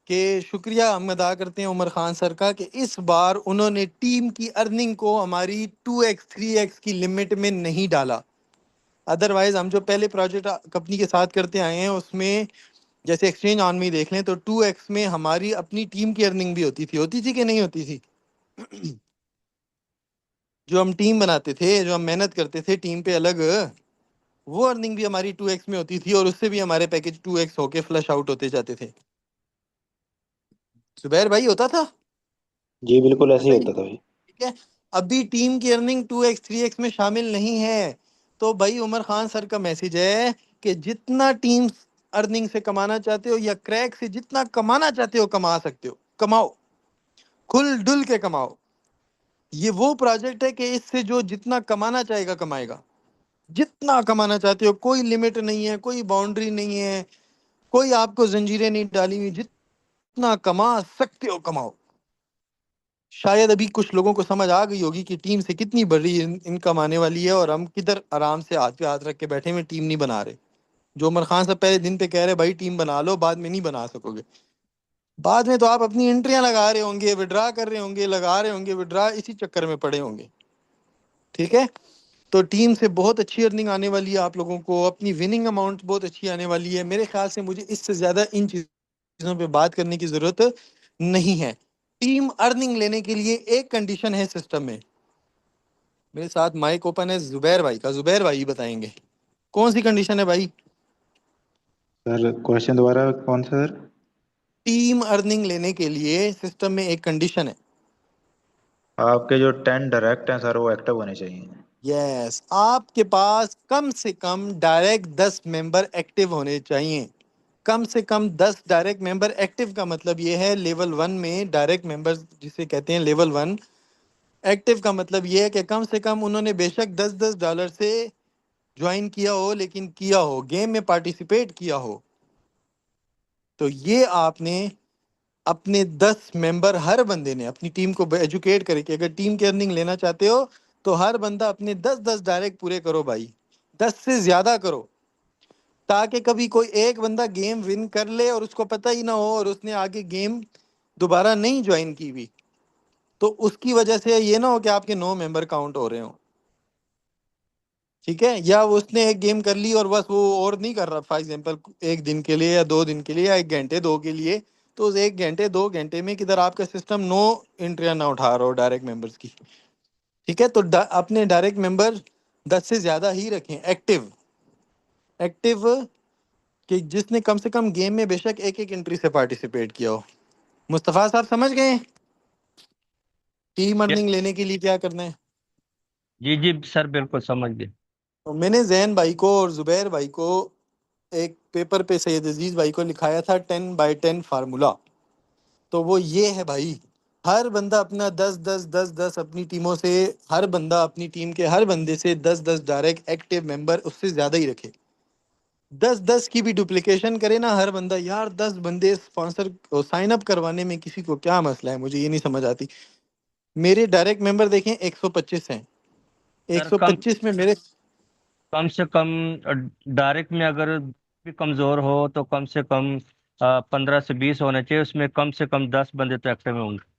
कि शुक्रिया हम अदा करते हैं उमर खान सर का कि इस बार उन्होंने टीम की अर्निंग को हमारी 2x 3x की लिमिट में नहीं डाला। अदरवाइज हम जो पहले प्रोजेक्ट कंपनी के साथ करते आए हैं उसमें, जैसे एक्सचेंज ऑन में देख लें, तो 2x में हमारी अपनी टीम की अर्निंग भी होती थी कि नहीं होती थी? जो हम टीम बनाते थे, जो हम मेहनत करते थे टीम पे अलग, वो अर्निंग भी हमारी 2x में होती थी, और उससे भी हमारे पैकेज 2x होके फ्लश आउट होते जाते थे। जुबैर भाई होता था जी बिल्कुल ऐसे ही ऐसा ही? होता था भाई। ठीक है, अभी टीम की अर्निंग 2x 3x में शामिल नहीं है। तो भाई उमर खान सर का मैसेज है कि जितना टीम अर्निंग से कमाना चाहते हो या क्रैक से जितना कमाना चाहते हो कमा सकते हो, कमाओ, खुल डुल के कमाओ। ये वो प्रोजेक्ट है कि इससे जो जितना कमाना चाहेगा कमाएगा। जितना कमाना चाहते हो, कोई लिमिट नहीं है, कोई बाउंड्री नहीं है, कोई आपको जंजीरें नहीं डाली हुई। जितना कमा सकते हो कमाओ। शायद अभी कुछ लोगों को समझ आ गई होगी कि टीम से कितनी बड़ी इनकम आने वाली है, और हम किधर आराम से हाथ पे हाथ रख के बैठे हुए टीम नहीं बना रहे। जो उमर खान साहब पहले दिन पे कह रहे भाई टीम बना लो, बाद में नहीं बना सकोगे। बाद में तो आप अपनी एंट्रियां लगा रहे होंगे, विड्रा कर रहे होंगे, लगा रहे होंगे विड्रा, इसी चक्कर में पड़े होंगे। ठीक है, तो टीम से बहुत अच्छी अर्निंग आने वाली है आप लोगों को, अपनी विनिंग अमाउंट बहुत अच्छी आने वाली है। मेरे ख्याल से मुझे इससे ज़्यादा इन चीज़ों पे बात करने की ज़रूरत नहीं है। टीम अर्निंग लेने के लिए एक कंडीशन है सिस्टम में। मेरे साथ माइक ओपन है जुबैर भाई का, जुबैर भाई बताएंगे कौन सी कंडीशन है भाई। सर क्वेश्चन दोबारा कौन सा सर? टीम अर्निंग लेने के लिए सिस्टम में एक कंडीशन है। आपके जो 10 डायरेक्ट हैं सर वो एक्टिव होने चाहिए। यस, आपके पास कम से कम डायरेक्ट 10 मेंबर एक्टिव होने चाहिए। कम से कम 10 डायरेक्ट मेंबर एक्टिव का मतलब ये है लेवल 1 में डायरेक्ट मेंबर्स जिसे कहते हैं लेवल 1 एक्टिव का मतलब ये है कि कम से कम उन्होंने बेशक $10 से ज्वाइन किया हो, लेकिन किया हो, गेम में पार्टिसिपेट किया हो। तो ये आपने अपने 10 मेंबर, हर बंदे ने अपनी टीम को एजुकेट करे कि अगर टीम की अर्निंग लेना चाहते हो तो हर बंदा अपने 10-10 डायरेक्ट पूरे करो भाई, 10 से ज्यादा करो, ताकि कभी कोई एक बंदा गेम विन कर ले और उसको पता ही ना हो और उसने आगे गेम दोबारा नहीं ज्वाइन की हुई, तो उसकी वजह से ये ना हो कि आपके 9 मेंबर काउंट हो रहे हो। ठीक है, या वो उसने एक गेम कर ली और बस वो और नहीं कर रहा, फॉर एग्जांपल एक दिन के लिए या 2 दिन के लिए या 1 घंटे 2 के लिए, तो उस 1 घंटे 2 घंटे में किधर आपका सिस्टम 9 एंट्रियां ना उठा रहा हो डायरेक्ट मेंबर्स की। ठीक है, तो अपने डायरेक्ट मेंबर 10 से ज्यादा ही रखें एक्टिव। एक्टिव कि जिसने कम से कम गेम में बेशक एक एक एंट्री से पार्टिसिपेट किया हो। मुस्तफ़ा साहब समझ गए टीम अर्निंग लेने के लिए क्या करना है? जी जी सर, बिल्कुल समझ गए। तो मैंने जैन भाई को और जुबैर भाई को एक पेपर पे सैयद अजीज भाई को लिखाया था 10x10 फार्मूला। तो वो ये है भाई, हर बंदा अपना 10-10-10-10 अपनी टीमों से, हर बंदा अपनी टीम के हर बंदे से 10-10 डायरेक्ट एक्टिव मेंबर उससे ज्यादा ही रखे। 10-10 की भी डुप्लीकेशन करे ना हर बंदा, यार 10 बंदे स्पॉन्सर साइन अप करवाने में किसी को क्या मसला है, मुझे ये नहीं समझ आती। मेरे डायरेक्ट मेंबर देखें 125 हैं, सर कम 125 में मेरे कम से कम डायरेक्ट में अगर भी कमजोर हो तो कम से कम 15 से 20 होने चाहिए, उसमें कम से कम 10 बंदे तो एक्टिव में होंगे।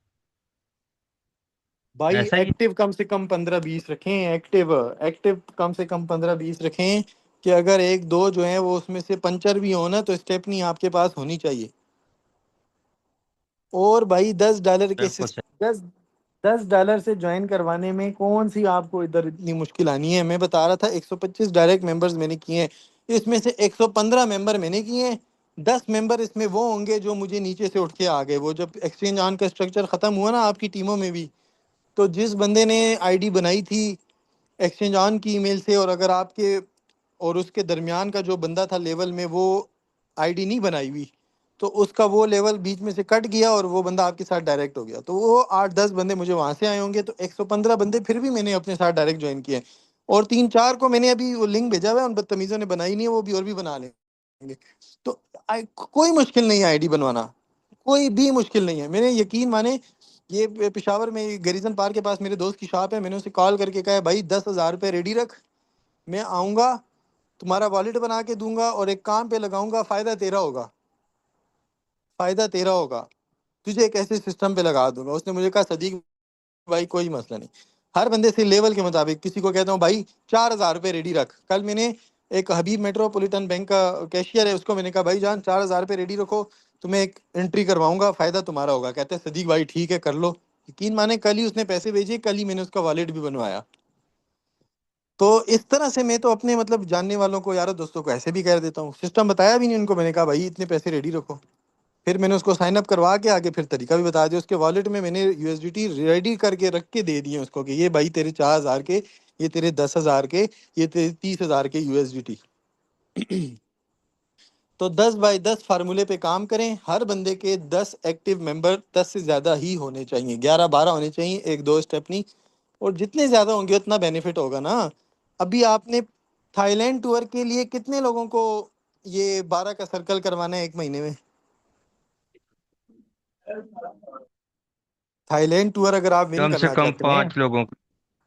भाई ऐसा ही। एक्टिव कम से कम 15-20 रखें। एक्टिव एक्टिव कम से कम 15-20 रखें कि अगर एक दो जो है वो उसमें से पंचर भी हो ना तो स्टेपनी आपके पास होनी चाहिए। और भाई $10 के बिल्कुल सही। 10 $10 से ज्वाइन करवाने में कौन सी आपको इधर इतनी मुश्किल आनी है। मैं बता रहा था 125 डायरेक्ट मेंबर्स मैंने किए हैं, इसमें से 115 मेंबर मैंने किए हैं। 10 मेंबर इसमें वो होंगे जो मुझे नीचे से उठ के आ गए। वो जब एक्सचेंज ऑन का स्ट्रक्चर खत्म हुआ ना आपकी टीमों में भी, तो जिस बंदे ने आईडी बनाई थी एक्सचेंज ऑन की ईमेल से, और अगर आपके और उसके दरमियान का जो बंदा था लेवल में वो आईडी नहीं बनाई हुई, तो उसका वो लेवल बीच में से कट गया और वो बंदा आपके साथ डायरेक्ट हो गया। तो वो 8-10 बंदे मुझे वहां से आए होंगे, तो 115 बंदे फिर भी मैंने अपने साथ डायरेक्ट ज्वाइन किए। और 3-4 को मैंने अभी वो लिंक भेजा हुआ है, उन बदतमीजों ने बनाई नहीं है, वो भी और भी बना लेंगे। तो कोई मुश्किल नहीं है आईडी बनवाना, कोई भी मुश्किल नहीं है। मैंने यकीन माने, ये पेशावर में गरीजन पार्क के पास मेरे दोस्त की शॉप है, मैंने उसे कॉल करके कहा भाई 10,000 रुपये रेडी रख, मैं आऊँगा, तुम्हारा वॉलेट बना के दूंगा और एक काम पे लगाऊंगा, फ़ायदा तेरा होगा, फ़ायदा तेरा होगा, तुझे एक ऐसे सिस्टम पे लगा दूंगा। उसने मुझे कहा सदीक भाई कोई मसला नहीं, हर बंदे से लेवल के मुताबिक किसी को कहता हूँ भाई 4,000 रुपये रेडी रख। कल मैंने एक हबीब मेट्रोपॉलिटन बैंक का कैशियर है, उसको मैंने कहा भाई जान 4,000 रुपये रेडी रखो, तुम्हें एक एंट्री करवाऊंगा, फ़ायदा तुम्हारा होगा। कहते हैं सदीक भाई ठीक है कर लो। यकीन माने कल ही उसने पैसे भेजे, कल ही मैंने उसका वॉलेट भी बनवाया। तो इस तरह से मैं तो अपने मतलब जानने वालों को, यारों दोस्तों को ऐसे भी कह देता हूँ, सिस्टम बताया भी नहीं उनको, मैंने कहा भाई इतने पैसे रेडी रखो। फिर मैंने उसको साइन अप करवा के आगे फिर तरीका भी बता दिया, उसके वॉलेट में मैंने यूएसडीटी रेडी करके रख के दे दिए उसको कि ये भाई तेरे 4,000 के, ये तेरे 10,000 के, ये तेरे 30,000 के यूएसडीटी। तो 10x10 फार्मूले पे काम करें। हर बंदे के 10 एक्टिव मेंबर 10 से ज़्यादा ही होने चाहिए, 11-12 होने चाहिए, एक दो स्टेपनी, और जितने ज़्यादा होंगे उतना बेनिफिट होगा ना। अभी आपने थाईलैंड टूर के लिए कितने लोगों को ये 12 का सर्कल करवाना है 1 महीने में? थाईलैंड टूर अगर आप विन कम से करना कम चाहते हैं, 5 लोगों को,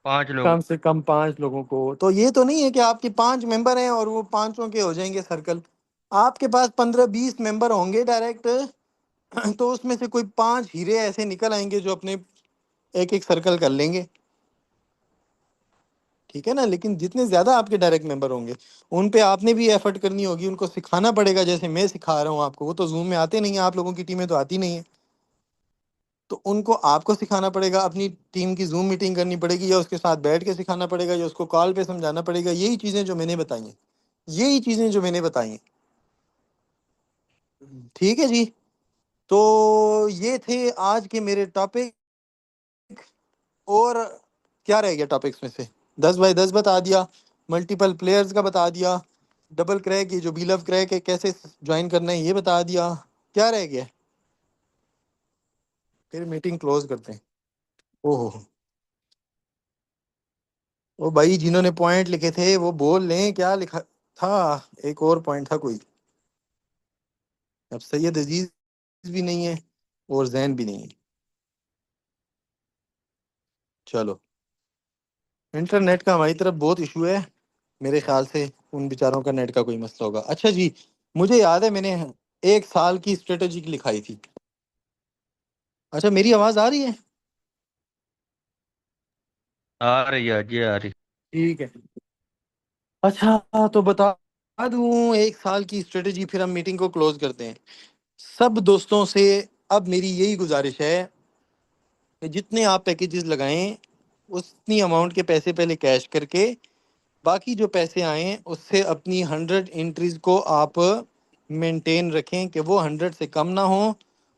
5 लोग। कम से कम 5 लोगों को, तो ये तो नहीं है कि आपके 5 मेंबर हैं और वो पांचों के हो जाएंगे सर्कल। आपके पास 15-20 मेंबर होंगे डायरेक्ट, तो उसमें से कोई 5 हीरे ऐसे निकल आएंगे जो अपने एक एक सर्कल कर लेंगे। ठीक है ना, लेकिन जितने ज्यादा आपके डायरेक्ट मेंबर होंगे उन पे आपने भी एफर्ट करनी होगी, उनको सिखाना पड़ेगा, जैसे मैं सिखा रहा हूँ आपको। वो तो जूम में आते नहीं है, आप लोगों की टीमें तो आती नहीं है, तो उनको आपको सिखाना पड़ेगा, अपनी टीम की जूम मीटिंग करनी पड़ेगी, या उसके साथ बैठ के सिखाना पड़ेगा, या उसको कॉल पे समझाना पड़ेगा। यही चीजें जो मैंने बताई हैं, यही चीजें जो मैंने बताई हैं। ठीक है जी। तो ये थे आज के मेरे टॉपिक। और क्या रह गया टॉपिक्स में से? 10 बाय 10 बता दिया, मल्टीपल प्लेयर्स का बता दिया, डबल क्रैक, ये जो बीलव क्रैक है कैसे ज्वाइन करना है ये बता दिया। क्या रह गया? फिर मीटिंग क्लोज करते हैं। ओहो, वो भाई जिन्होंने पॉइंट लिखे थे वो बोल लें क्या लिखा था। एक और पॉइंट था कोई। अब सैयद अजीज भी नहीं है और जैन भी नहीं है। चलो, इंटरनेट का हमारी तरफ बहुत इशू है, मेरे ख्याल से उन बेचारों का नेट का कोई मसला होगा। अच्छा जी, मुझे याद है मैंने 1 साल की स्ट्रेटेजी लिखाई थी। अच्छा, मेरी आवाज आ रही है? आ रही है जी, आ रही। ठीक है। अच्छा, तो बता दूं 1 साल की स्ट्रेटेजी, फिर हम मीटिंग को क्लोज करते हैं। सब दोस्तों से अब मेरी यही गुजारिश है कि जितने आप पैकेजेस लगाएं उतनी अमाउंट के पैसे पहले कैश करके, बाकी जो पैसे आए उससे अपनी 100 एंट्रीज को आप मेंटेन रखें कि वो 100 से कम ना हो।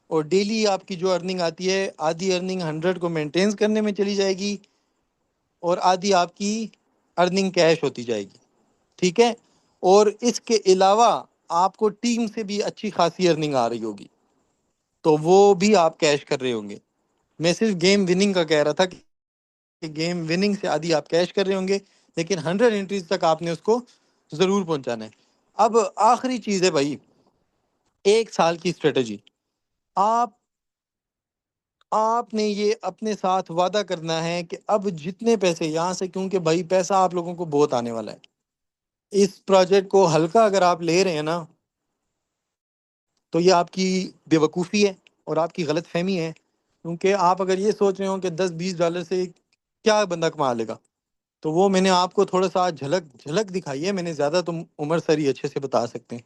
और डेली आपकी जो अर्निंग आती है, आधी अर्निंग 100 को मेंटेन करने में चली जाएगी और आधी आपकी अर्निंग कैश होती जाएगी। ठीक है। और इसके अलावा आपको टीम से भी अच्छी खासी अर्निंग आ रही होगी, तो वो भी आप कैश कर रहे होंगे। मैं सिर्फ गेम विनिंग का कह रहा था कि गेम विनिंग से आधी आप कैश कर रहे होंगे, लेकिन 100 एंट्रीज तक आपने उसको जरूर पहुंचाना है। अब आखिरी चीज है भाई, 1 साल की स्ट्रेटजी। आप आपने ये अपने साथ वादा करना है कि अब जितने पैसे यहाँ से, क्योंकि भाई पैसा आप लोगों को बहुत आने वाला है, इस प्रोजेक्ट को हल्का अगर आप ले रहे हैं ना, तो ये आपकी बेवकूफ़ी है और आपकी गलत फहमी है। क्योंकि आप अगर ये सोच रहे हो कि 10-20 डॉलर से क्या बंदा कमा लेगा, तो वो मैंने आपको थोड़ा सा आज झलक झलक दिखाई है। मैंने ज़्यादा तो उमर सर ही अच्छे से बता सकते हैं।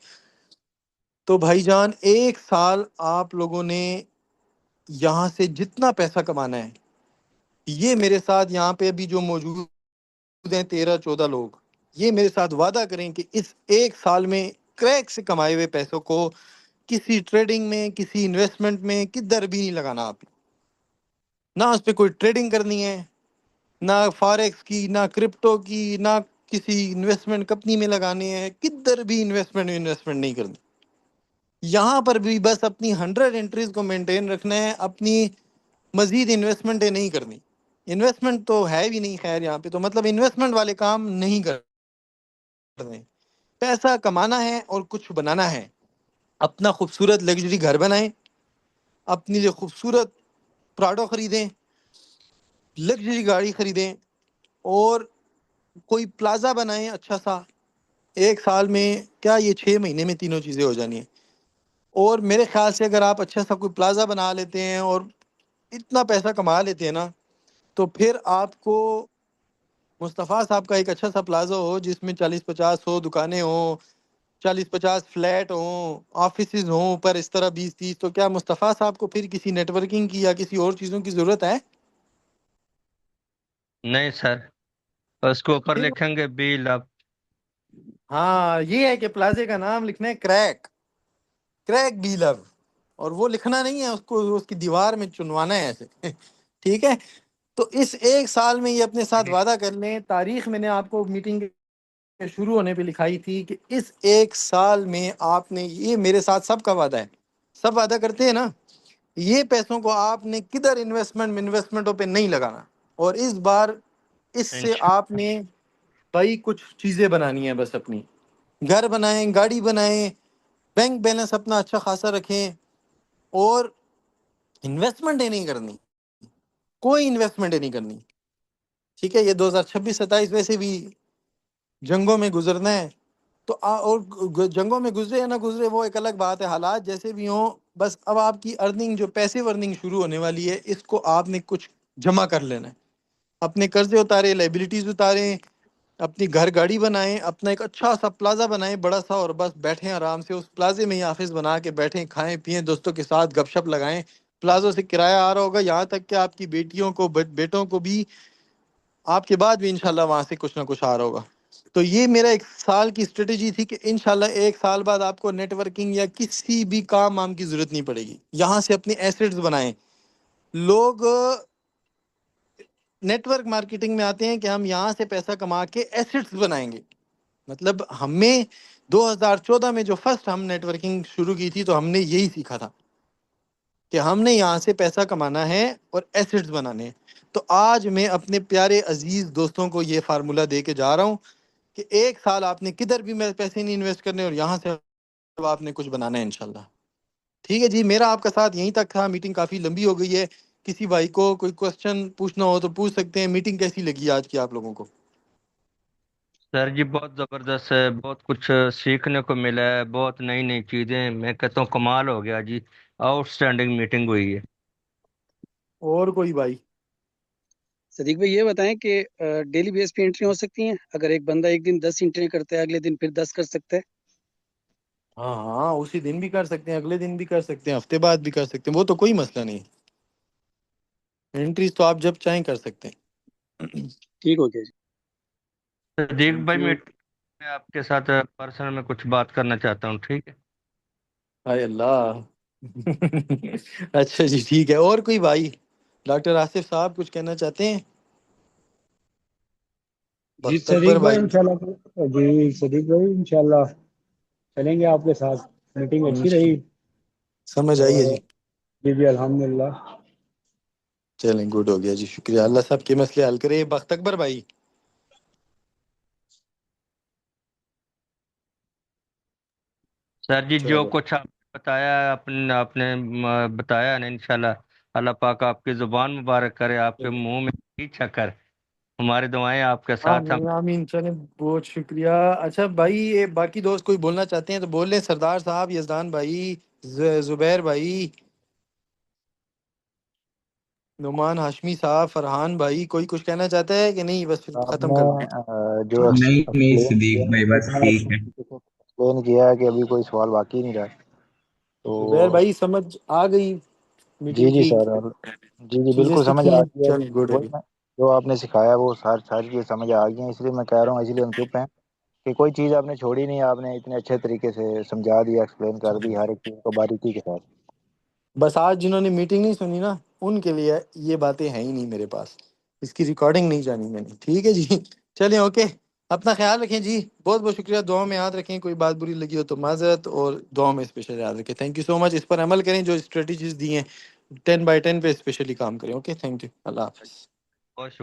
तो भाईजान, 1 साल आप लोगों ने यहाँ से जितना पैसा कमाना है, ये मेरे साथ यहाँ पे अभी जो मौजूद हैं 13-14 लोग, ये मेरे साथ वादा करें कि इस 1 साल में क्रैक से कमाए हुए पैसों को किसी ट्रेडिंग में, किसी इन्वेस्टमेंट में किधर भी नहीं लगाना। आप ना उस पर कोई ट्रेडिंग करनी है, ना फॉरेक्स की, ना क्रिप्टो की, ना किसी इन्वेस्टमेंट कंपनी में लगाने हैं, किधर भी इन्वेस्टमेंट नहीं करनी। यहाँ पर भी बस अपनी 100 एंट्रीज को मेंटेन रखना है, अपनी मजीद इन्वेस्टमेंटें नहीं करनी। इन्वेस्टमेंट तो है भी नहीं, खैर यहाँ पे तो मतलब इन्वेस्टमेंट वाले काम नहीं करने। पैसा कमाना है और कुछ बनाना है। अपना खूबसूरत लग्जरी घर बनाएं, अपने लिए खूबसूरत प्राडो खरीदें, लग्जरी गाड़ी खरीदें, और कोई प्लाजा बनाएं अच्छा सा। 1 साल में क्या, ये 6 महीने में तीनों चीज़ें हो जानी है। और मेरे ख्याल से अगर आप अच्छा सा कोई प्लाजा बना लेते हैं और इतना पैसा कमा लेते हैं ना, तो फिर आपको मुस्तफ़ा साहब का एक अच्छा सा प्लाजा हो जिसमें 40-50-100 दुकानें हों, 40-50 फ्लैट हों, ऑफिस हों, पर इस तरह 20-30, तो क्या मुस्तफ़ा साहब को फिर किसी नेटवर्किंग की या किसी और चीज़ों की ज़रूरत है? नहीं सर, उसके ऊपर फिर लिखेंगे बी लव। हाँ, ये है कि प्लाजे का नाम लिखना है क्रैक, क्रैक बी लव। और वो लिखना नहीं है, उसको उसकी दीवार में चुनवाना है ऐसे। ठीक है। तो इस 1 साल में ये अपने साथ वादा कर लें। तारीख मैंने आपको मीटिंग के शुरू होने पे लिखाई थी कि इस 1 साल में आपने, ये मेरे साथ सबका वादा है, सब वादा करते हैं ना, ये पैसों को आपने किधर इन्वेस्टमेंटों पे नहीं लगाना। और इस बार इससे आपने भाई कुछ चीजें बनानी है, बस अपनी घर बनाएं, गाड़ी बनाएं, बैंक बैलेंस अपना अच्छा खासा रखें, और इन्वेस्टमेंट ही नहीं करनी, कोई इन्वेस्टमेंट ही नहीं करनी। ठीक है, ये 2026-27 वैसे भी जंगों में गुजरना है। तो जंगों में गुजरे या ना गुजरे वो एक अलग बात है, हालात जैसे भी हों, बस अब आपकी अर्निंग जो पैसिव अर्निंग शुरू होने वाली है, इसको आपने कुछ जमा कर लेना है। अपने कर्जे उतारे, लाइबिलिटीज उतारें, अपनी घर गाड़ी बनाएं, अपना एक अच्छा सा प्लाजा बनाएं बड़ा सा, और बस बैठें आराम से उस प्लाजे में ही ऑफिस बना के बैठें, खाएं पिएं, दोस्तों के साथ गपशप लगाएं। प्लाजो से किराया आ रहा होगा, यहाँ तक कि आपकी बेटियों को बेटों को भी आपके बाद भी इंशाल्लाह वहां से कुछ ना कुछ आ रहा होगा। तो ये मेरा एक साल की स्ट्रेटेजी थी कि इंशाल्लाह एक साल बाद आपको नेटवर्किंग या किसी भी काम वाम की जरूरत नहीं पड़ेगी। यहाँ से अपने एसेट्स बनाएं। लोग नेटवर्क मार्केटिंग में आते हैं कि हम यहाँ से पैसा कमा के एसेट्स बनाएंगे। मतलब हमें 2014 में जो फर्स्ट हम नेटवर्किंग शुरू की थी तो हमने यही सीखा था कि हमने यहाँ से पैसा कमाना है और एसेट्स बनाने हैं। तो आज मैं अपने प्यारे अजीज दोस्तों को ये फार्मूला दे के जा रहा हूँ कि एक साल आपने किधर भी पैसे नहीं इन्वेस्ट करने और यहाँ से आपने कुछ बनाना है इंशाल्लाह। ठीक है जी, मेरा आपका साथ यहीं तक था। मीटिंग काफ़ी लंबी हो गई है। किसी भाई को कोई क्वेश्चन पूछना हो तो पूछ सकते हैं। मीटिंग कैसी लगी आज की आप लोगों को? सर जी बहुत ज़बरदस्त है, बहुत कुछ सीखने को मिला है, बहुत नई नई चीज़ें, मैं कहता हूँ कमाल हो गया जी। आउटस्टैंडिंग मीटिंग हुई है। और कोई भाई? सदीक भाई ये बताएं कि डेली बेस पे एंट्री हो सकती हैं? अगर एक बंदा एक दिन 10 एंट्री करता है, अगले दिन फिर 10 कर सकता है? हाँ हाँ, उसी दिन भी कर सकते हैं, अगले दिन भी कर सकते हैं, हफ्ते बाद भी कर सकते हैं, वो तो कोई मसला नहीं। एंट्रीज तो आप जब चाहें कर सकते हैं। ठीक हो गया जी। सदीक भाई जी। मैं आपके साथ पर्सनल में कुछ बात करना चाहता हूँ, ठीक है? हाय अल्लाह। अच्छा जी, ठीक है। और कोई भाई? डॉक्टर आसिफ साहब कुछ कहना चाहते हैं? जी बख्त अकबर सदीक भाई भाई। इंशाल्लाह। जी सदीक भाई इंशाल्लाह चलेंगे आपके साथ। मीटिंग अच्छी रही। समझ आई है और जी। जी जी अल्हम्दुलिल्लाह। चलें, गुड हो गया जी, शुक्रिया। अल्लाह सब के मसले हल करे। बख्त अकबर भाई। सर जी जो चलो। कुछ आपने बताया, आपने आपने बताया ना, इंशाल्लाह अल्लाह पाक आपकी जुबान मुबारक करे, आपके मुंह में घी छकर। हमारी दुआएं आपके साथ हम। आमीन आमीन। चले, बहुत शुक्रिया। अच्छा भाई, ये बाकी दोस्त कोई बोलना चाहते हैं तो बोल लें। सरदार साहब, यजदान भाई, जुबैर भाई, नुमान हाशमी साहब, फरहान भाई, कोई कुछ कहना चाहता है कि नहीं? बस फिर खत्म आपने कर दूं? जो नहीं नहीं एक्सप्लेन सदीक किया भाई बस इतना ठीक है। एक्सप्लेन किया है कि अभी कोई सवाल बाकी नहीं रहा। जुबैर तो भाई समझ आ गई जी मीटिंग जी की? सर, जी जी चीजें बिल्कुल समझ सीखी? आ गई है। चल, गुड है वही जी। मैं, जो आपने सिखाया वो सारी चीज़ें समझ आ गई हैं, इसलिए मैं कह रहा हूँ, इसलिए हम चुप हैं कि कोई चीज़ आपने छोड़ी नहीं। आपने इतने अच्छे तरीके से समझा दिया, एक्सप्लेन कर दी हर एक चीज़ को बारीकी के साथ। बस आज जिन्होंने मीटिंग नहीं सुनी ना, उनके लिए ये बातें हैं ही नहीं मेरे पास। इसकी रिकॉर्डिंग नहीं जानी मैंने। ठीक है जी। चलें, ओके। अपना ख्याल रखें जी। बहुत बहुत शुक्रिया। दुआ में याद रखें। कोई बात बुरी लगी हो तो माजरत, और दुआ में स्पेशल याद रखें। Thank you so much. इस पर अमल करें जो स्ट्रेटजीज दी हैं। 10 बाय 10 पे स्पेशली काम करें। Okay, thank you. अल्लाह हाफिज़।